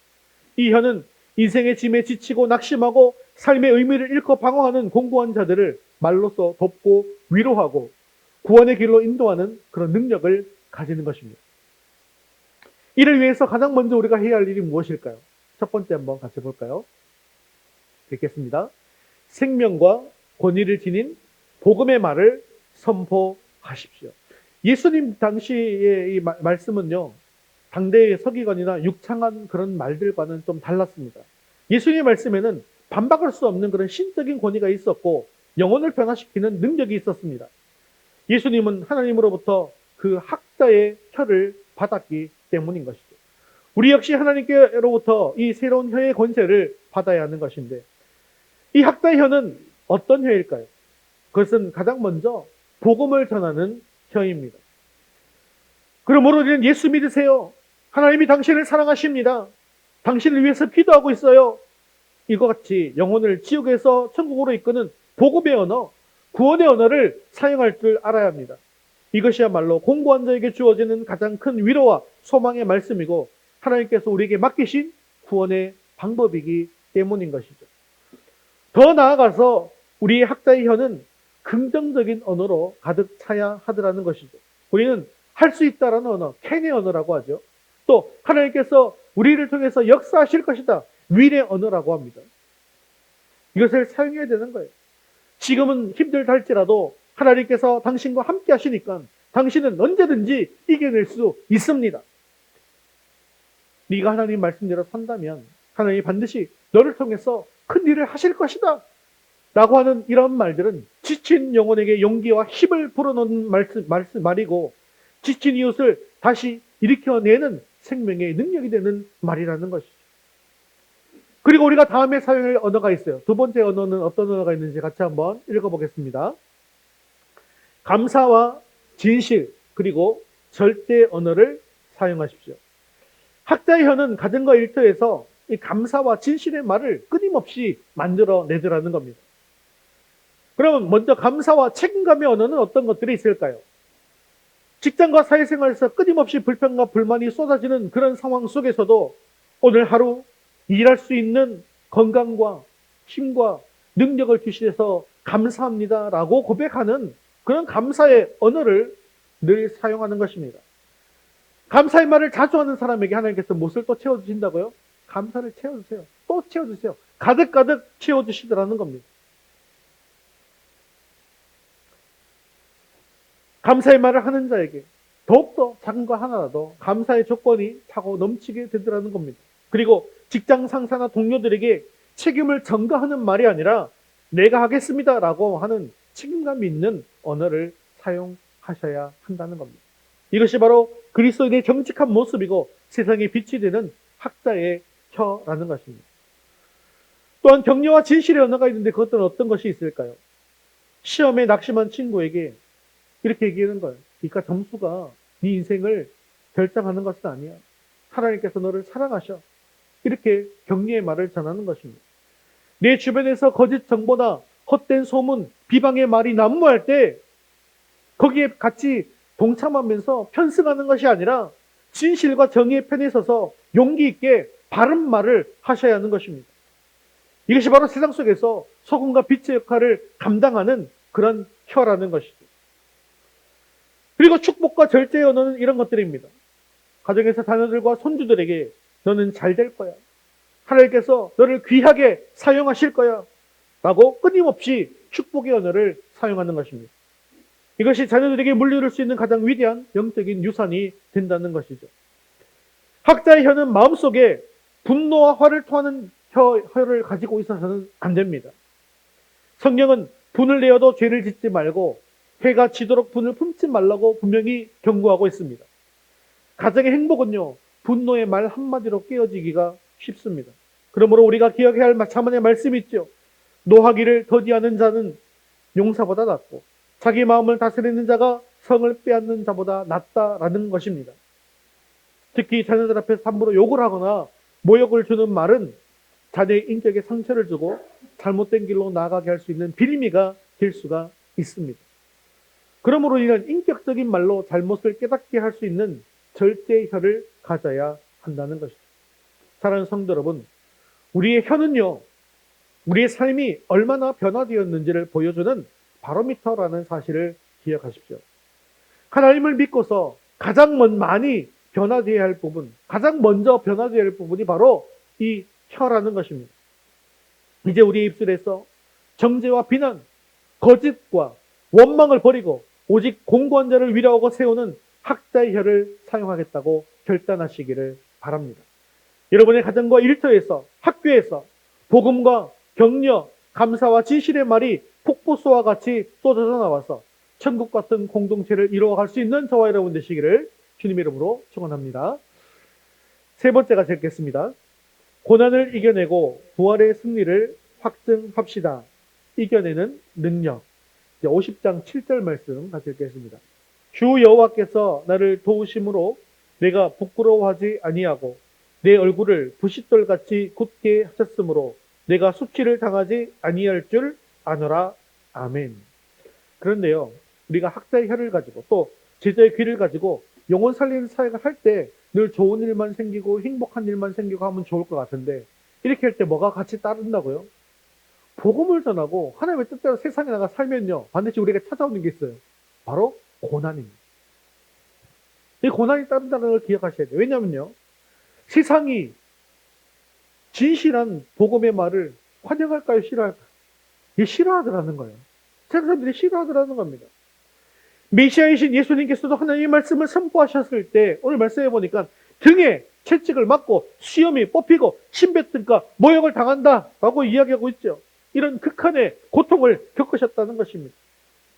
[SPEAKER 1] 이 혀는 인생의 짐에 지치고 낙심하고 삶의 의미를 잃고 방황하는 공고한 자들을 말로써 돕고 위로하고 구원의 길로 인도하는 그런 능력을 가지는 것입니다. 이를 위해서 가장 먼저 우리가 해야 할 일이 무엇일까요? 첫 번째 한번 같이 볼까요? 읽겠습니다. 생명과 권위를 지닌 복음의 말을 선포하십시오. 예수님 당시의 이 말씀은요, 당대의 서기관이나 육창한 그런 말들과는 좀 달랐습니다. 예수님의 말씀에는 반박할 수 없는 그런 신적인 권위가 있었고 영혼을 변화시키는 능력이 있었습니다. 예수님은 하나님으로부터 그 학자의 혀를 받았기 때문인 것이죠. 우리 역시 하나님께로부터 이 새로운 혀의 권세를 받아야 하는 것인데, 이 학자의 혀는 어떤 혀일까요? 그것은 가장 먼저 복음을 전하는 혀입니다. 그러므로 우리는 예수 믿으세요. 하나님이 당신을 사랑하십니다. 당신을 위해서 기도하고 있어요. 이와 같이 영혼을 지옥에서 천국으로 이끄는 복음의 언어, 구원의 언어를 사용할 줄 알아야 합니다. 이것이야말로 공고한 자에게 주어지는 가장 큰 위로와 소망의 말씀이고 하나님께서 우리에게 맡기신 구원의 방법이기 때문인 것이죠. 더 나아가서 우리의 학자의 혀는 긍정적인 언어로 가득 차야 하더라는 것이죠. 우리는 할 수 있다라는 언어, 캔의 언어라고 하죠. 또 하나님께서 우리를 통해서 역사하실 것이다, 윌의 언어라고 합니다. 이것을 사용해야 되는 거예요. 지금은 힘들다 할지라도 하나님께서 당신과 함께 하시니까 당신은 언제든지 이겨낼 수 있습니다. 네가 하나님 말씀대로 산다면 하나님이 반드시 너를 통해서 큰 일을 하실 것이다 라고 하는 이런 말들은 지친 영혼에게 용기와 힘을 불어넣는 말이고, 지친 이웃을 다시 일으켜내는 생명의 능력이 되는 말이라는 것이죠. 그리고 우리가 다음에 사용할 언어가 있어요. 두 번째 언어는 어떤 언어가 있는지 같이 한번 읽어보겠습니다. 감사와 진실, 그리고 절대 언어를 사용하십시오. 학자의 혀는 가정과 일터에서 이 감사와 진실의 말을 끊임없이 만들어내더라는 겁니다. 그러면 먼저 감사와 책임감의 언어는 어떤 것들이 있을까요? 직장과 사회생활에서 끊임없이 불평과 불만이 쏟아지는 그런 상황 속에서도 오늘 하루 일할 수 있는 건강과 힘과 능력을 주시셔서 감사합니다라고 고백하는 그런 감사의 언어를 늘 사용하는 것입니다. 감사의 말을 자주 하는 사람에게 하나님께서 무엇을 또 채워주신다고요? 감사를 채워주세요. 또 채워주세요. 가득가득 채워주시더라는 겁니다. 감사의 말을 하는 자에게 더욱더 작은 거 하나라도 감사의 조건이 차고 넘치게 되더라는 겁니다. 그리고 직장 상사나 동료들에게 책임을 전가하는 말이 아니라 내가 하겠습니다라고 하는 책임감 있는 언어를 사용하셔야 한다는 겁니다. 이것이 바로 그리스도인의 정직한 모습이고 세상에 빛이 되는 학자의 혀라는 것입니다. 또한 격려와 진실의 언어가 있는데 그것들은 어떤 것이 있을까요? 시험에 낙심한 친구에게 이렇게 얘기하는 거예요. 그러니까 점수가 네 인생을 결정하는 것은 아니야. 하나님께서 너를 사랑하셔. 이렇게 격려의 말을 전하는 것입니다. 내 주변에서 거짓 정보나 헛된 소문, 비방의 말이 난무할 때 거기에 같이 동참하면서 편승하는 것이 아니라 진실과 정의의 편에 서서 용기 있게 바른 말을 하셔야 하는 것입니다. 이것이 바로 세상 속에서 소금과 빛의 역할을 감당하는 그런 혀라는 것이죠. 그리고 축복과 절제의 언어는 이런 것들입니다. 가정에서 자녀들과 손주들에게 너는 잘 될 거야. 하나님께서 너를 귀하게 사용하실 거야. 라고 끊임없이 축복의 언어를 사용하는 것입니다. 이것이 자녀들에게 물려줄 수 있는 가장 위대한 영적인 유산이 된다는 것이죠. 학자의 혀는 마음속에 분노와 화를 토하는 혀를 가지고 있어서는 안 됩니다. 성경은 분을 내어도 죄를 짓지 말고 해가 지도록 분을 품지 말라고 분명히 경고하고 있습니다. 가정의 행복은요, 분노의 말 한마디로 깨어지기가 쉽습니다. 그러므로 우리가 기억해야 할 자문의 말씀이 있죠. 노하기를 더디하는 자는 용사보다 낫고 자기 마음을 다스리는 자가 성을 빼앗는 자보다 낫다라는 것입니다. 특히 자녀들 앞에서 함부로 욕을 하거나 모욕을 주는 말은 자녀의 인격에 상처를 주고 잘못된 길로 나아가게 할 수 있는 빌미가 될 수가 있습니다. 그러므로 이런 인격적인 말로 잘못을 깨닫게 할 수 있는 절제의 혀를 가져야 한다는 것이죠. 사랑하는 성도 여러분, 우리의 혀는요, 우리의 삶이 얼마나 변화되었는지를 보여주는 바로미터라는 사실을 기억하십시오. 하나님을 믿고서 가장 많이 변화되어야 할 부분, 가장 먼저 변화되어야 할 부분이 바로 이 혀라는 것입니다. 이제 우리의 입술에서 정죄와 비난, 거짓과 원망을 버리고 오직 공고한 자를 위로하고 세우는 학자의 혀를 사용하겠다고 결단하시기를 바랍니다. 여러분의 가정과 일터에서, 학교에서 복음과 격려, 감사와 진실의 말이 폭포수와 같이 쏟아져 나와서 천국 같은 공동체를 이루어갈 수 있는 저와 여러분 되시기를 주님의 이름으로 축원합니다. 세 번째가 읽겠습니다. 고난을 이겨내고 부활의 승리를 확증합시다. 이겨내는 능력. 50장 7절 말씀 같이 읽겠습니다. 주 여호와께서 나를 도우심으로 내가 부끄러워하지 아니하고 내 얼굴을 부싯돌같이 굳게 하셨으므로 내가 수치를 당하지 아니할 줄 아노라. 아멘. 그런데요, 우리가 학자의 혀를 가지고 또 제자의 귀를 가지고 영혼 살리는 사역을 할 때 늘 좋은 일만 생기고 행복한 일만 생기고 하면 좋을 것 같은데 이렇게 할 때 뭐가 같이 따른다고요? 복음을 전하고 하나님의 뜻대로 세상에 나가 살면요, 반드시 우리에게 찾아오는 게 있어요. 바로 고난입니다. 이 고난이 따른다는 걸 기억하셔야 돼요. 왜냐면요, 세상이 진실한 복음의 말을 환영할까요? 싫어할까요? 이게 싫어하더라는 거예요. 세상 사람들이 싫어하더라는 겁니다. 메시아이신 예수님께서도 하나님의 말씀을 선포하셨을 때 오늘 말씀해 보니까 등에 채찍을 맞고 수염이 뽑히고 침뱉으니까 모욕을 당한다라고 이야기하고 있죠. 이런 극한의 고통을 겪으셨다는 것입니다.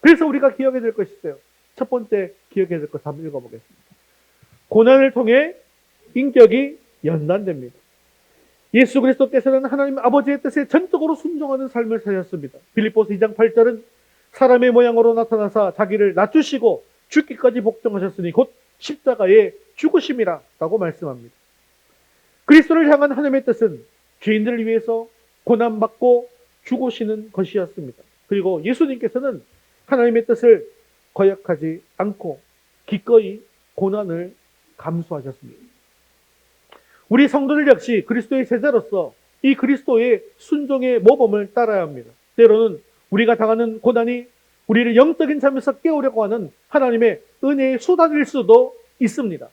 [SPEAKER 1] 그래서 우리가 기억해야 될 것이 있어요. 첫 번째 기억해야 될 것 한번 읽어보겠습니다. 고난을 통해 인격이 연단됩니다. 예수 그리스도께서는 하나님 아버지의 뜻에 전적으로 순종하는 삶을 사셨습니다. 빌립보서 2장 8절은 사람의 모양으로 나타나사 자기를 낮추시고 죽기까지 복종하셨으니 곧 십자가의 죽으심이라 라고 말씀합니다. 그리스도를 향한 하나님의 뜻은 죄인들을 위해서 고난받고 죽으시는 것이었습니다. 그리고 예수님께서는 하나님의 뜻을 거역하지 않고 기꺼이 고난을 감수하셨습니다. 우리 성도들 역시 그리스도의 제자로서 이 그리스도의 순종의 모범을 따라야 합니다. 때로는 우리가 당하는 고난이 우리를 영적인 잠에서 깨우려고 하는 하나님의 은혜의 수단일 수도 있습니다.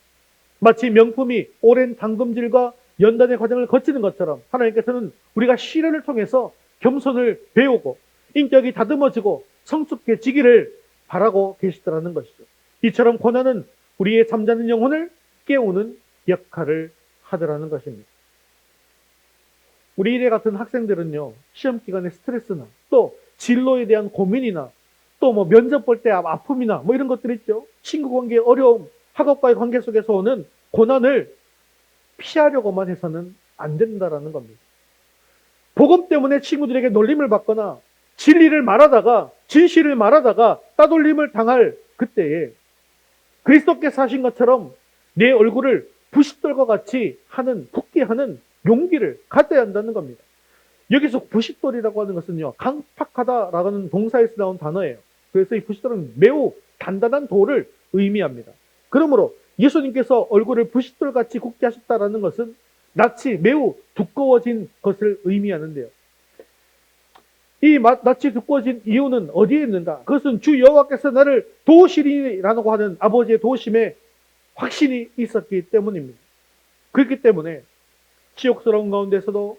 [SPEAKER 1] 마치 명품이 오랜 담금질과 연단의 과정을 거치는 것처럼 하나님께서는 우리가 시련을 통해서 겸손을 배우고 인격이 다듬어지고 성숙해지기를 바라고 계시더라는 것이죠. 이처럼 고난은 우리의 잠자는 영혼을 깨우는 역할을 하더라는 것입니다. 우리 이래 같은 학생들은요, 시험 기간에 스트레스나 또 진로에 대한 고민이나 또 뭐 면접 볼 때 아픔이나 뭐 이런 것들 있죠. 친구 관계의 어려움, 학업과의 관계 속에서 오는 고난을 피하려고만 해서는 안 된다라는 겁니다. 복음 때문에 친구들에게 놀림을 받거나 진리를 말하다가 진실을 말하다가 따돌림을 당할 그때에 그리스도께서 하신 것처럼 내 얼굴을 부싯돌과 같이 하는, 굳게 하는 용기를 가져야 한다는 겁니다. 여기서 부싯돌이라고 하는 것은요, 강팍하다라는 동사에서 나온 단어예요. 그래서 이 부싯돌은 매우 단단한 돌을 의미합니다. 그러므로 예수님께서 얼굴을 부싯돌같이 굳게 하셨다라는 것은 낯이 매우 두꺼워진 것을 의미하는데요. 이 낯이 두꺼워진 이유는 어디에 있는가? 그것은 주 여호와께서 나를 도우시리라고 하는 아버지의 도우심에 확신이 있었기 때문입니다. 그렇기 때문에 치욕스러운 가운데서도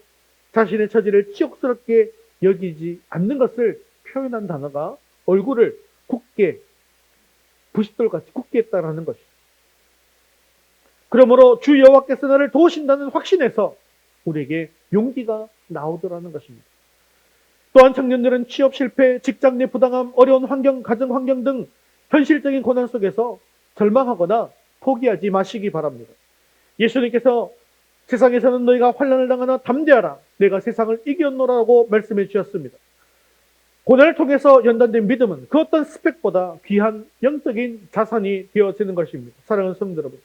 [SPEAKER 1] 자신의 처지를 치욕스럽게 여기지 않는 것을 표현한 단어가 얼굴을 굳게, 부싯돌같이 굳게 했다라는 것이죠. 그러므로 주 여호와께서 나를 도우신다는 확신에서 우리에게 용기가 나오더라는 것입니다. 또한 청년들은 취업 실패, 직장 내 부당함, 어려운 환경, 가정 환경 등 현실적인 고난 속에서 절망하거나 포기하지 마시기 바랍니다. 예수님께서 세상에서는 너희가 환난을 당하나 담대하라, 내가 세상을 이겼노라고 말씀해 주셨습니다. 고난을 통해서 연단된 믿음은 그 어떤 스펙보다 귀한 영적인 자산이 되어지는 것입니다. 사랑하는 성도 여러분,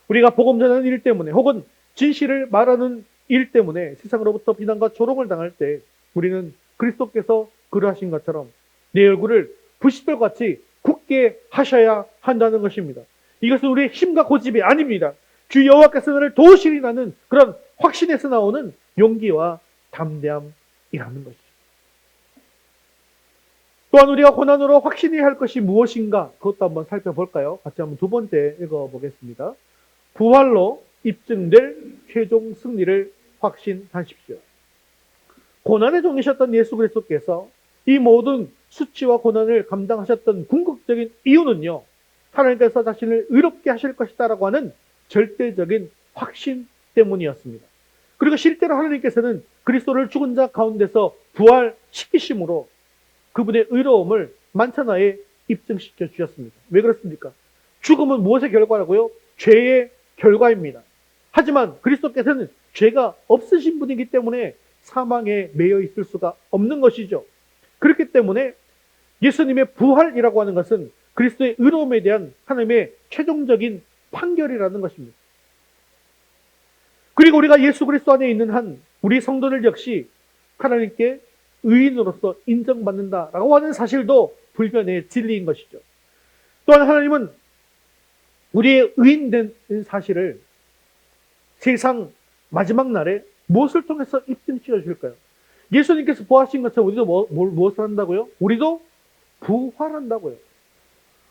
[SPEAKER 1] 우리가 복음 전하는 일 때문에 혹은 진실을 말하는 일 때문에 세상으로부터 비난과 조롱을 당할 때 우리는 그리스도께서 그러하신 것처럼 내 얼굴을 부싯돌같이 굳게 하셔야 한다는 것입니다. 이것은 우리의 힘과 고집이 아닙니다. 주 여호와께서 나를 도우시리라는 그런 확신에서 나오는 용기와 담대함이라는 것이죠. 또한 우리가 고난으로 확신해야 할 것이 무엇인가, 그것도 한번 살펴볼까요? 같이 한번 두 번째 읽어보겠습니다. 부활로 입증될 최종 승리를 확신하십시오. 고난의 종이셨던 예수 그리스도께서 이 모든 수치와 고난을 감당하셨던 궁극적인 이유는요, 하나님께서 자신을 의롭게 하실 것이다라고 하는 절대적인 확신 때문이었습니다. 그리고 실제로 하나님께서는 그리스도를 죽은 자 가운데서 부활시키심으로 그분의 의로움을 만천하에 입증시켜 주셨습니다. 왜 그렇습니까? 죽음은 무엇의 결과라고요? 죄의 결과입니다. 하지만 그리스도께서는 죄가 없으신 분이기 때문에 사망에 매여 있을 수가 없는 것이죠. 그렇기 때문에 예수님의 부활이라고 하는 것은 그리스도의 의로움에 대한 하나님의 최종적인 판결이라는 것입니다. 그리고 우리가 예수 그리스도 안에 있는 한 우리 성도들 역시 하나님께 의인으로서 인정받는다라고 하는 사실도 불변의 진리인 것이죠. 또한 하나님은 우리의 의인된 사실을 세상 마지막 날에 무엇을 통해서 입증시켜 주실까요? 예수님께서 부활하신 것처럼 우리도 무엇을 한다고요? 우리도 부활한다고요.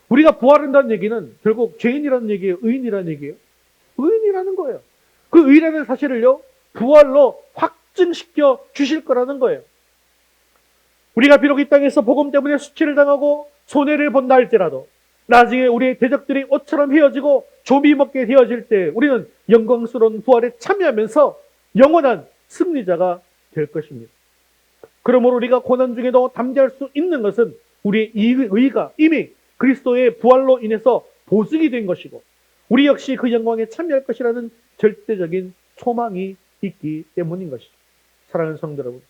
[SPEAKER 1] 우리가 부활한다는 얘기는 결국 죄인이라는 얘기예요? 의인이라는 얘기예요? 의인이라는 거예요. 그 의라는 사실을요, 부활로 확증시켜 주실 거라는 거예요. 우리가 비록 이 땅에서 복음 때문에 수치를 당하고 손해를 본다 할지라도 나중에 우리의 대적들이 옷처럼 헤어지고 조미 먹게 되어질 때 우리는 영광스러운 부활에 참여하면서 영원한 승리자가 될 것입니다. 그러므로 우리가 고난 중에도 담대할 수 있는 것은 우리의 의가 이미 그리스도의 부활로 인해서 보증이 된 것이고 우리 역시 그 영광에 참여할 것이라는 절대적인 소망이 있기 때문인 것이죠. 사랑하는 성도 여러분,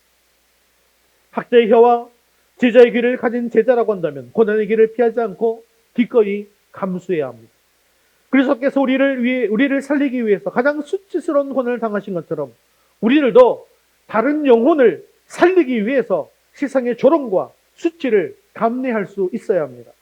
[SPEAKER 1] 학자의 혀와 제자의 귀를 가진 제자라고 한다면 고난의 길을 피하지 않고 기꺼이 감수해야 합니다. 그리스도께서 우리를 살리기 위해서 가장 수치스러운 고난을 당하신 것처럼 우리들도 다른 영혼을 살리기 위해서 세상의 조롱과 수치를 감내할 수 있어야 합니다.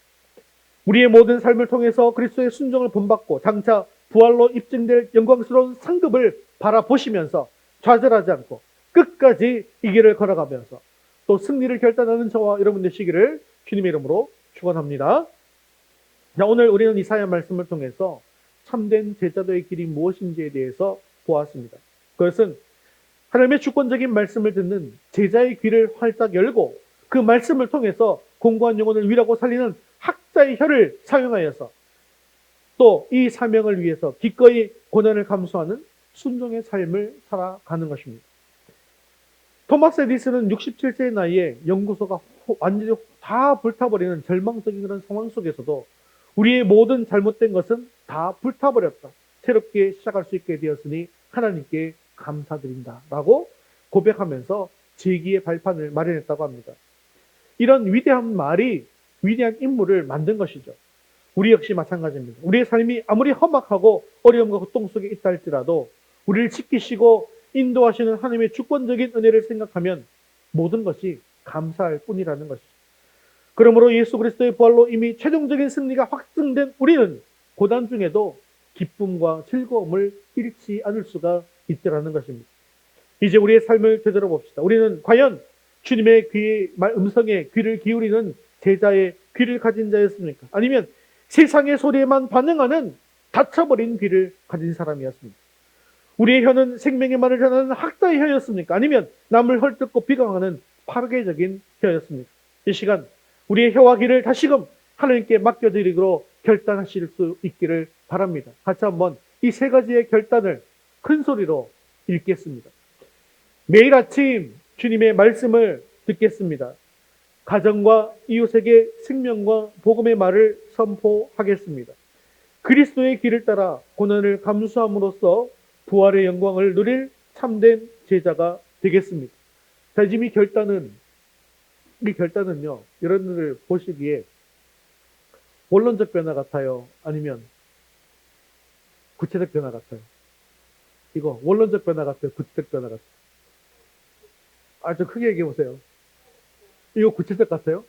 [SPEAKER 1] 우리의 모든 삶을 통해서 그리스도의 순종을 본받고 장차 부활로 입증될 영광스러운 상급을 바라보시면서 좌절하지 않고 끝까지 이 길을 걸어가면서 또 승리를 결단하는 저와 여러분 되시기를 주님의 이름으로 축원합니다. 자, 오늘 우리는 이사야 말씀을 통해서 참된 제자도의 길이 무엇인지에 대해서 보았습니다. 그것은 하나님의 주권적인 말씀을 듣는 제자의 귀를 활짝 열고 그 말씀을 통해서 공고한 영혼을 위라고 살리는 학자의 혀를 사용하여서 또 이 사명을 위해서 기꺼이 고난을 감수하는 순종의 삶을 살아가는 것입니다. 토마스 에디슨은 67세의 나이에 연구소가 완전히 다 불타버리는 절망적인 그런 상황 속에서도 우리의 모든 잘못된 것은 다 불타버렸다. 새롭게 시작할 수 있게 되었으니 하나님께 감사드린다 라고 고백하면서 제기의 발판을 마련했다고 합니다. 이런 위대한 말이 위대한 인물을 만든 것이죠. 우리 역시 마찬가지입니다. 우리의 삶이 아무리 험악하고 어려움과 고통 속에 있다 할지라도 우리를 지키시고 인도하시는 하나님의 주권적인 은혜를 생각하면 모든 것이 감사할 뿐이라는 것이죠. 그러므로 예수 그리스도의 부활로 이미 최종적인 승리가 확증된 우리는 고난 중에도 기쁨과 즐거움을 잃지 않을 수가 있더라는 것입니다. 이제 우리의 삶을 되돌아봅시다. 우리는 과연 주님의 음성에 귀를 기울이는 제자의 귀를 가진 자였습니까? 아니면 세상의 소리에만 반응하는 닫혀버린 귀를 가진 사람이었습니까? 우리의 혀는 생명의 말을 전하는 학자의 혀였습니까? 아니면 남을 헐뜯고 비방하는 파괴적인 혀였습니까? 이 시간 우리의 혀와 귀를 다시금 하나님께 맡겨드리기로 결단하실 수 있기를 바랍니다. 같이 한번 이 세 가지의 결단을 큰 소리로 읽겠습니다. 매일 아침 주님의 말씀을 듣겠습니다. 가정과 이웃에게 생명과 복음의 말을 선포하겠습니다. 그리스도의 길을 따라 고난을 감수함으로써 부활의 영광을 누릴 참된 제자가 되겠습니다. 자, 지금 이 결단은요, 여러분들 보시기에 원론적 변화 같아요? 아니면 구체적 변화 같아요? 이거 원론적 변화 같아요? 구체적 변화 같아요? 좀 크게 얘기해 보세요. 이거 구체적 같아요?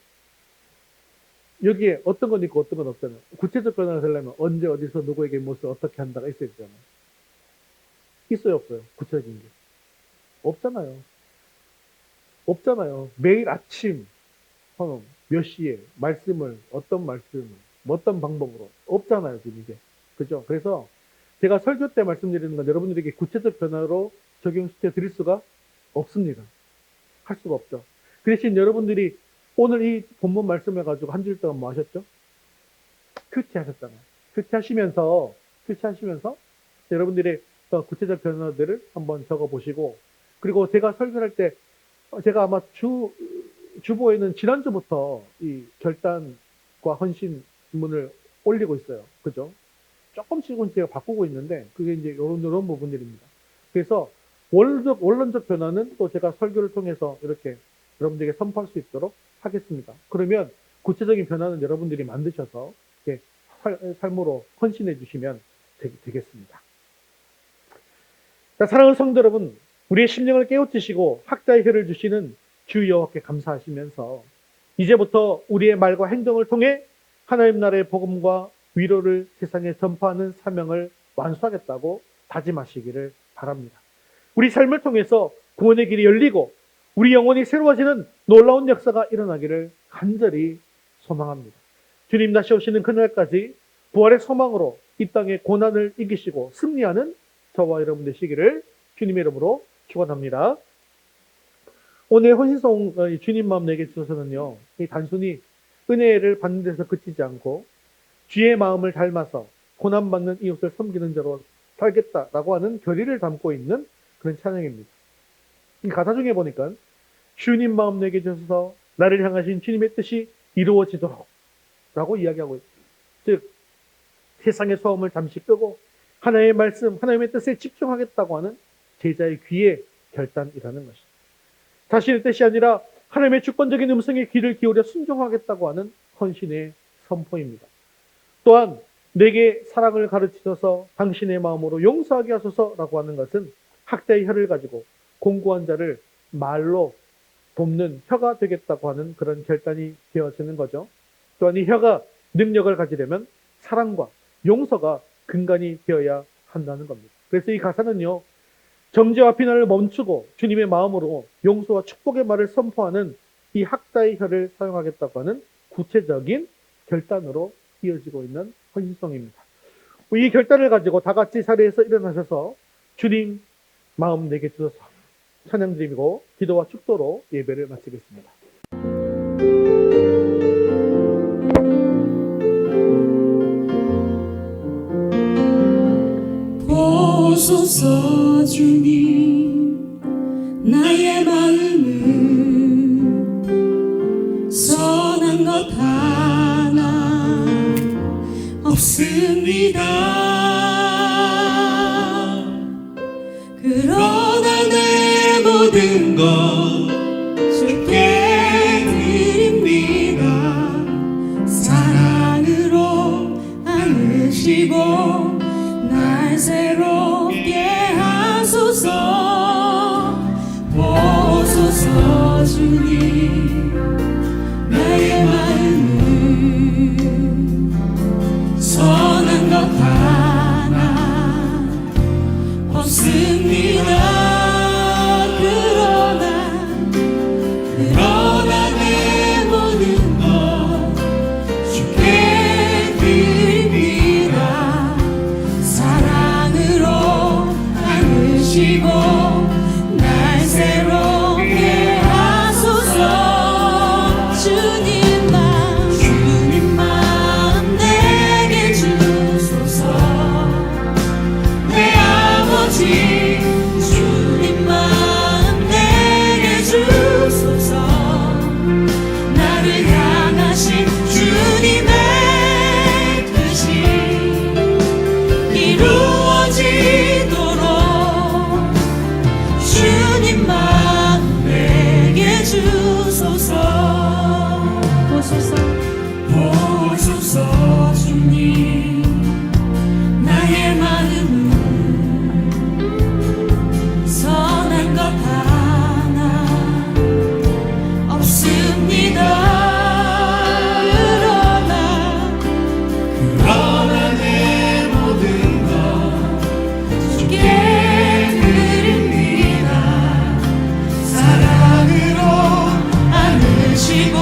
[SPEAKER 1] 여기에 어떤 건 있고 어떤 건 없잖아요. 구체적 변화가 되려면 언제 어디서 누구에게 무엇을 어떻게 한다가 있어야 되잖아요. 있어요, 없어요? 구체적인 게 없잖아요. 매일 아침 몇 시에 말씀을 어떤 말씀을 어떤 방법으로 없잖아요, 지금 이게. 그죠? 그래서 제가 설교 때 말씀드리는 건 여러분들에게 구체적 변화로 적용시켜 드릴 수가 없습니다. 할 수가 없죠. 그 대신 여러분들이 오늘 이 본문 말씀을 가지고 한 줄 동안 뭐 하셨죠? 큐티 하셨잖아요. 큐티 하시면서 여러분들의 구체적 변화들을 한번 적어 보시고, 그리고 제가 설교할 때 제가 아마 주보에는 지난주부터 이 결단과 헌신문을 올리고 있어요. 그죠? 조금씩은 제가 바꾸고 있는데 그게 이제 이런 부분들입니다. 그래서 원론적 변화는 또 제가 설교를 통해서 이렇게 여러분들에게 선포할 수 있도록 하겠습니다. 그러면 구체적인 변화는 여러분들이 만드셔서 이렇게 삶으로 헌신해 주시면 되겠습니다. 자, 사랑하는 성도 여러분, 우리의 심령을 깨우치시고 학자의 혀를 주시는 주 여호와께 감사하시면서 이제부터 우리의 말과 행동을 통해 하나님 나라의 복음과 위로를 세상에 전파하는 사명을 완수하겠다고 다짐하시기를 바랍니다. 우리 삶을 통해서 구원의 길이 열리고 우리 영혼이 새로워지는 놀라운 역사가 일어나기를 간절히 소망합니다. 주님 다시 오시는 그날까지 부활의 소망으로 이 땅의 고난을 이기시고 승리하는 저와 여러분 되시기를 주님의 이름으로 축원합니다. 오늘 헌신송 주님 마음 내게 주셔서는요, 단순히 은혜를 받는 데서 그치지 않고 주의 마음을 닮아서 고난받는 이웃을 섬기는 자로 살겠다라고 하는 결의를 담고 있는 그런 찬양입니다. 이 가사 중에 보니까 주님 마음 내게 주셔서 나를 향하신 주님의 뜻이 이루어지도록 라고 이야기하고 있습니다. 즉 세상의 소음을 잠시 끄고 하나님의 말씀, 하나님의 뜻에 집중하겠다고 하는 제자의 귀의 결단이라는 것이죠. 자신의 뜻이 아니라 하나님의 주권적인 음성에 귀를 기울여 순종하겠다고 하는 헌신의 선포입니다. 또한 내게 사랑을 가르치셔서 당신의 마음으로 용서하게 하소서라고 하는 것은 학자의 혀를 가지고 공고한 자를 말로 돕는 혀가 되겠다고 하는 그런 결단이 되어지는 거죠. 또한 이 혀가 능력을 가지려면 사랑과 용서가 근간이 되어야 한다는 겁니다. 그래서 이 가사는요, 정죄와 비난을 멈추고 주님의 마음으로 용서와 축복의 말을 선포하는 이 학자의 혀를 사용하겠다고 하는 구체적인 결단으로 이어지고 있는 헌신송입니다. 이 결단을 가지고 다 같이 자리에서 일어나셔서 주님 마음 내게 주셔서 찬양드리고 기도와 축도로 예배를 마치겠습니다.
[SPEAKER 3] 보소서 주님 나의 마음은 선한 것 하나 없습니다. 그러나 내 모든 것 하소서 주님 나의 마음은 선한 것 하나 없습니다. 그러나 내 모든 것 주께 드립니다. 사랑으로 안으시고 날 새롭게 하소서. 주님 마음 내게 주소서. 내 아버지 주님 마음 내게 주소서. 나를 향하신 주님의 뜻이 이루어지도록 주님 마음 내게 주소서. 보소서 주님 나의 마음은 선한 것 하나 없습니다. 그러나 내 모든 것 주께 드립니다. 사랑으로 안으시고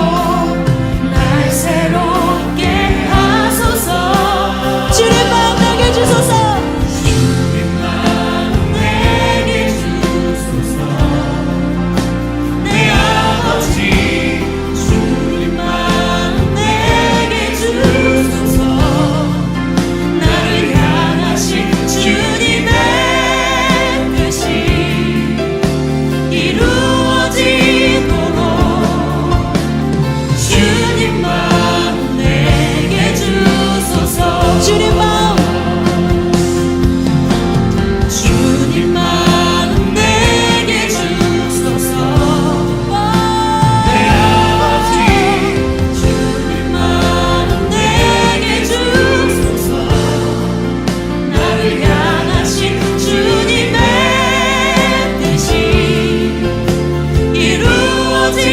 [SPEAKER 3] 날 새롭게 하소서. 주님 마음 내게 주소서. 주님 마음 내게 주소서. 내 아버지 주님 마음 내게 주소서. 나를 향하신 주님의 뜻이 이루어지도록 주님 마음 내게 주소서. 주님 마음 내게 주소서. 내 아버지 주님 마음 내게 주소서. 나를 향하신 주님의 뜻이 이루어지도록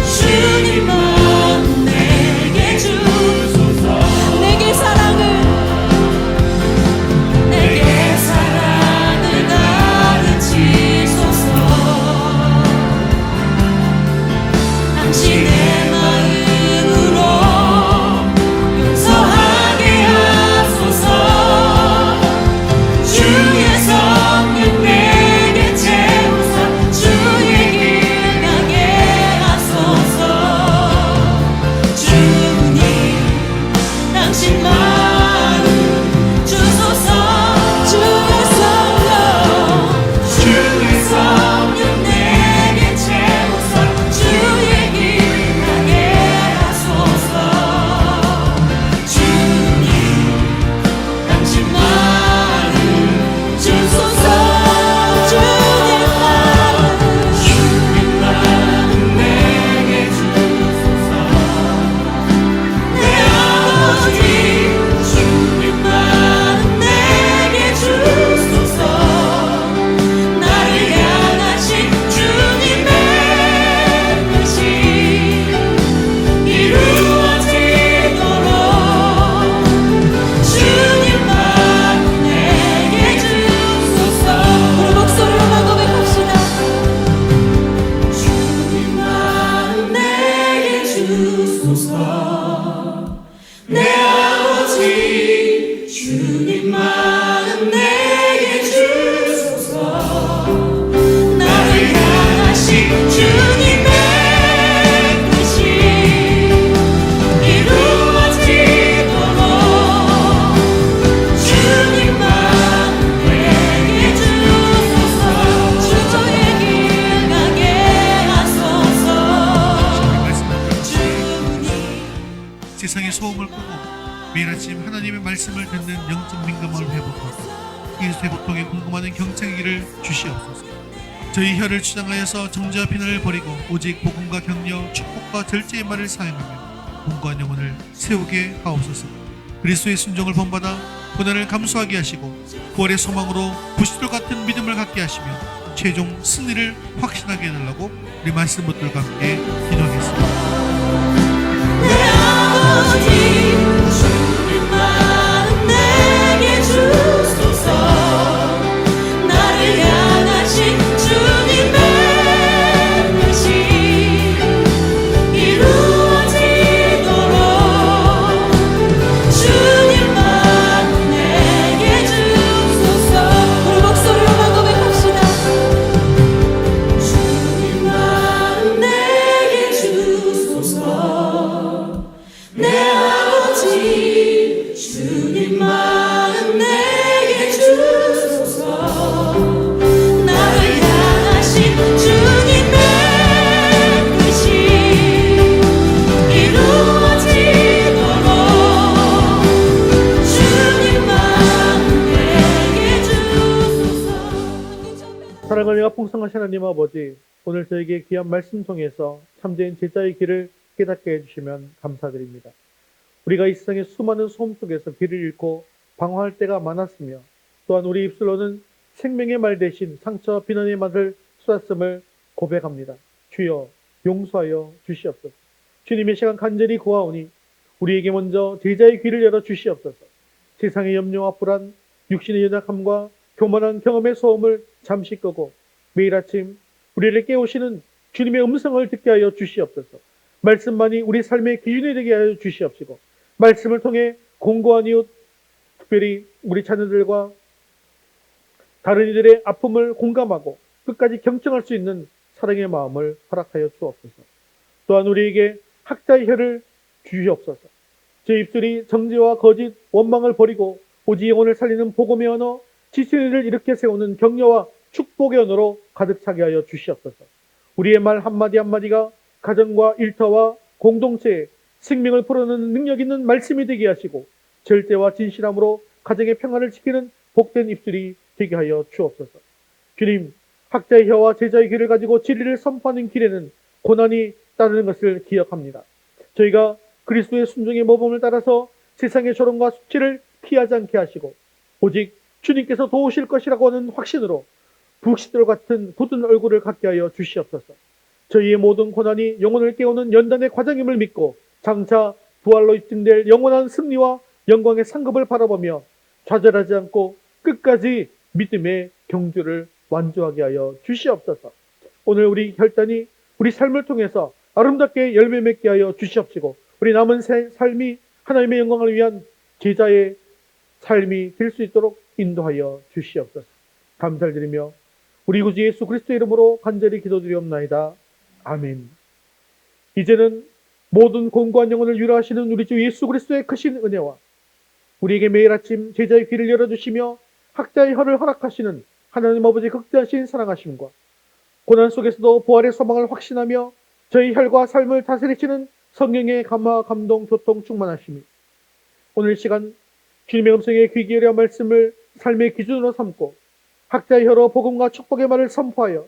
[SPEAKER 3] 주님 마음 내게 주소서. 내게 사랑을 가르치소서. 당신의 마음으로 용서하게 하소서. 주의 성령 내게 채우사 주의 길 가게 하소서. 주님 당신 마음 주소서. 주의 성령 내게 채우사 주의 길 가게 하소서. 주님 당신 마음 주소서. 주님 마음 내게 주소서. 내 아버지 주님 마음 내게 주소서. 나를 향하신 주님의 뜻이 이루어지도록 주님 마음 내게 주소서. 우리 목소리로만 고백합시다. 주님 마음 내게 주소서. 내 아버지 주님 마음 내게 주소서. 나를 향하신 주님의 뜻이 이루어지도록 주님 마음 내게 주소서. 주의 길 가게 하소서. 주님
[SPEAKER 6] 세상의 소음을 끄고 매일 아침 하나님의 말씀을 듣는 영적 민감함을 회복하고 그리스도의 복통에 궁금하는 경청이기를 주시옵소서. 저희 혀를 주장하여서 정죄와 비난을 버리고 오직 복음과 격려, 축복과 절제의 말을 사용하며 공고한 영혼을 세우게 하옵소서. 그리스도의 순종을 본받아 고난을 감수하게 하시고 부활의 소망으로 부시돌 같은 믿음을 갖게 하시며 최종 승리를 확신하게 해달라고 우리 말씀 분들과 함께 기도하겠습니다.
[SPEAKER 3] 내 아버지 주님만 내게 주소서 나를 향하신 주님의 뜻이 이루어지도록 주님만 내게 주소서 우리 목소리로만 고백합시다. 주님만 내게 주소서 내 아버지 주님만 내게 주소서 나를 향하신 주님의 뜻이 이루어지도록 주님만 내게 주소서.
[SPEAKER 1] 사랑을 내가 풍성하신 하나님 아버지, 오늘 저에게 귀한 말씀 통해서 참된 제자의 길을 깨닫게 해주시면 감사드립니다. 우리가 이 세상의 수많은 소음 속에서 길을 잃고 방황할 때가 많았으며 또한 우리 입술로는 생명의 말 대신 상처와 비난의 말을 쏟았음을 고백합니다. 주여 용서하여 주시옵소서. 주님의 시간 간절히 구하오니 우리에게 먼저 제자의 귀를 열어 주시옵소서. 세상의 염려와 불안, 육신의 연약함과 교만한 경험의 소음을 잠시 끄고 매일 아침 우리를 깨우시는 주님의 음성을 듣게 하여 주시옵소서. 말씀만이 우리 삶의 기준이 되게 하여 주시옵시고 말씀을 통해 공고한 이웃, 특별히 우리 자녀들과 다른 이들의 아픔을 공감하고 끝까지 경청할 수 있는 사랑의 마음을 허락하여 주옵소서. 또한 우리에게 학자의 혀를 주시옵소서. 제 입술이 정죄와 거짓, 원망을 버리고 오직 영혼을 살리는 복음의 언어, 지신을 일으켜 세우는 격려와 축복의 언어로 가득 차게 하여 주시옵소서. 우리의 말 한마디 한마디가 가정과 일터와 공동체에 생명을 풀어내는 능력 있는 말씀이 되게 하시고 절대와 진실함으로 가정의 평안을 지키는 복된 입술이 되게 하여 주옵소서. 주님, 학자의 혀와 제자의 귀를 가지고 진리를 선포하는 길에는 고난이 따르는 것을 기억합니다. 저희가 그리스도의 순종의 모범을 따라서 세상의 조롱과 수치를 피하지 않게 하시고 오직 주님께서 도우실 것이라고 하는 확신으로 북시들 같은 굳은 얼굴을 갖게 하여 주시옵소서. 저희의 모든 고난이 영혼을 깨우는 연단의 과정임을 믿고 장차 부활로 입증될 영원한 승리와 영광의 상급을 바라보며 좌절하지 않고 끝까지 믿음의 경주를 완주하게 하여 주시옵소서. 오늘 우리 혈단이 우리 삶을 통해서 아름답게 열매 맺게 하여 주시옵시고 우리 남은 삶이 하나님의 영광을 위한 제자의 삶이 될 수 있도록 인도하여 주시옵소서. 감사를 드리며 우리 구주 예수 그리스도의 이름으로 간절히 기도드리옵나이다. 아멘. 이제는 모든 공고한 영혼을 위로하시는 우리 주 예수 그리스도의 크신 은혜와 우리에게 매일 아침 제자의 귀를 열어주시며 학자의 혀를 허락하시는 하나님 아버지의 극대하신 사랑하심과 고난 속에서도 부활의 소망을 확신하며 저희 혈과 삶을 다스리시는 성령의 감화, 감동, 교통 충만하심이 오늘 시간 주님의 음성에 귀 기울여 말씀을 삶의 기준으로 삼고 학자의 혀로 복음과 축복의 말을 선포하여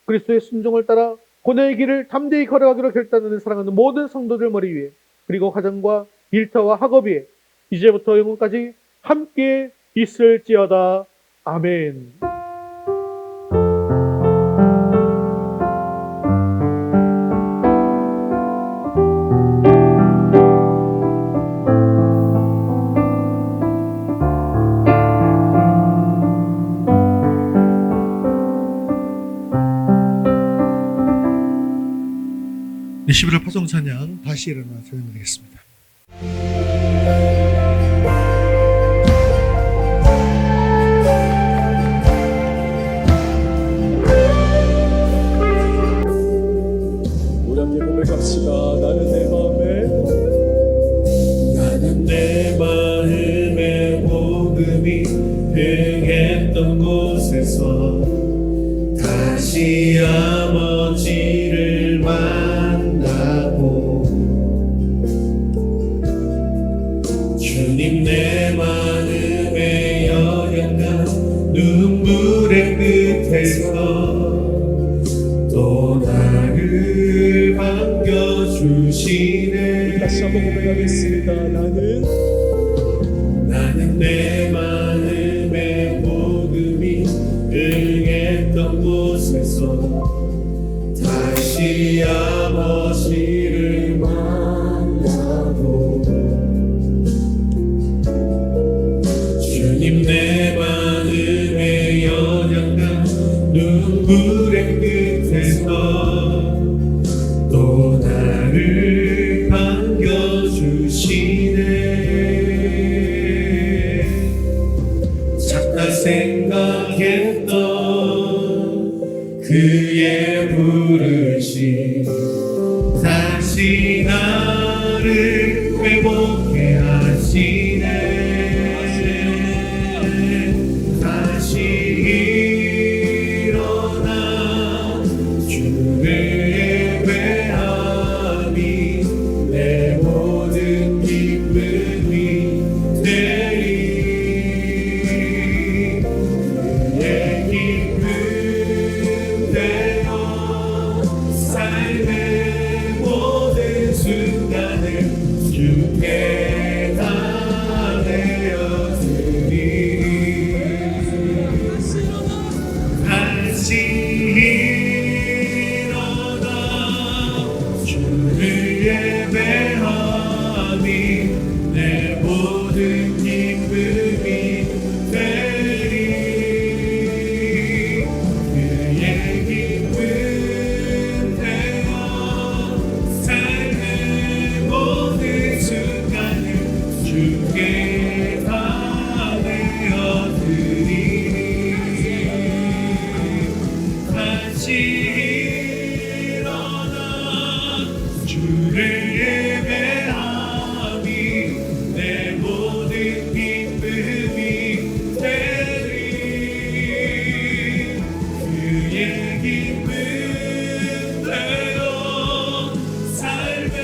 [SPEAKER 1] 그리스도의 순종을 따라 고난의 길을 담대히 걸어가기로 결단하는 사랑하는 모든 성도들 머리 위에 그리고 가정과 일터와 학업 위에 이제부터 영원까지 함께 있을지어다. 아멘.
[SPEAKER 6] 네, 11월 파송 찬양 다시 일어나 전해드리겠습니다.
[SPEAKER 5] 우리 함께 고백합시다. 나는 내 마음의 복음이 흥했던 곳에서 다시 아버지를 만나고 주님 내 마음의 연약한 눈물의 끝에서 또 나를 반겨주시네.
[SPEAKER 8] 다시 한번 고백하겠습니다.
[SPEAKER 5] 나는 내 마음의 복음이 응했던 곳에서 다시 아버지를 만나고 주님 내 마음의 연약한 눈물의 끝에서 또 나를 반겨주시네. 작다 생각했던 그의 부르심 다시 나를 회복해 하시네. 다시 일어나 주를 예배하니 내 모든 기쁨이 되리. 그의 기쁨 되어 삶의 모든 순간을 주께 다 내어드리. 다시 일어나 주를 예배하니 내 모든 기쁨이 되리. 그의 기쁨 되어 삶의 모든 순간을 주께 다 내어드리니. 다시 일어나 주를 예배하니 내 모든 기쁨이 되리. 그의 기쁨 되어 삶의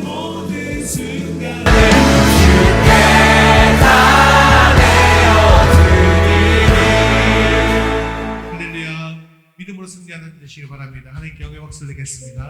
[SPEAKER 5] 모든 순간을
[SPEAKER 6] 할렐루야. 믿음으로 승리하는 되시길 바랍니다. 하나님께 영광의 박수를 드리겠습니다.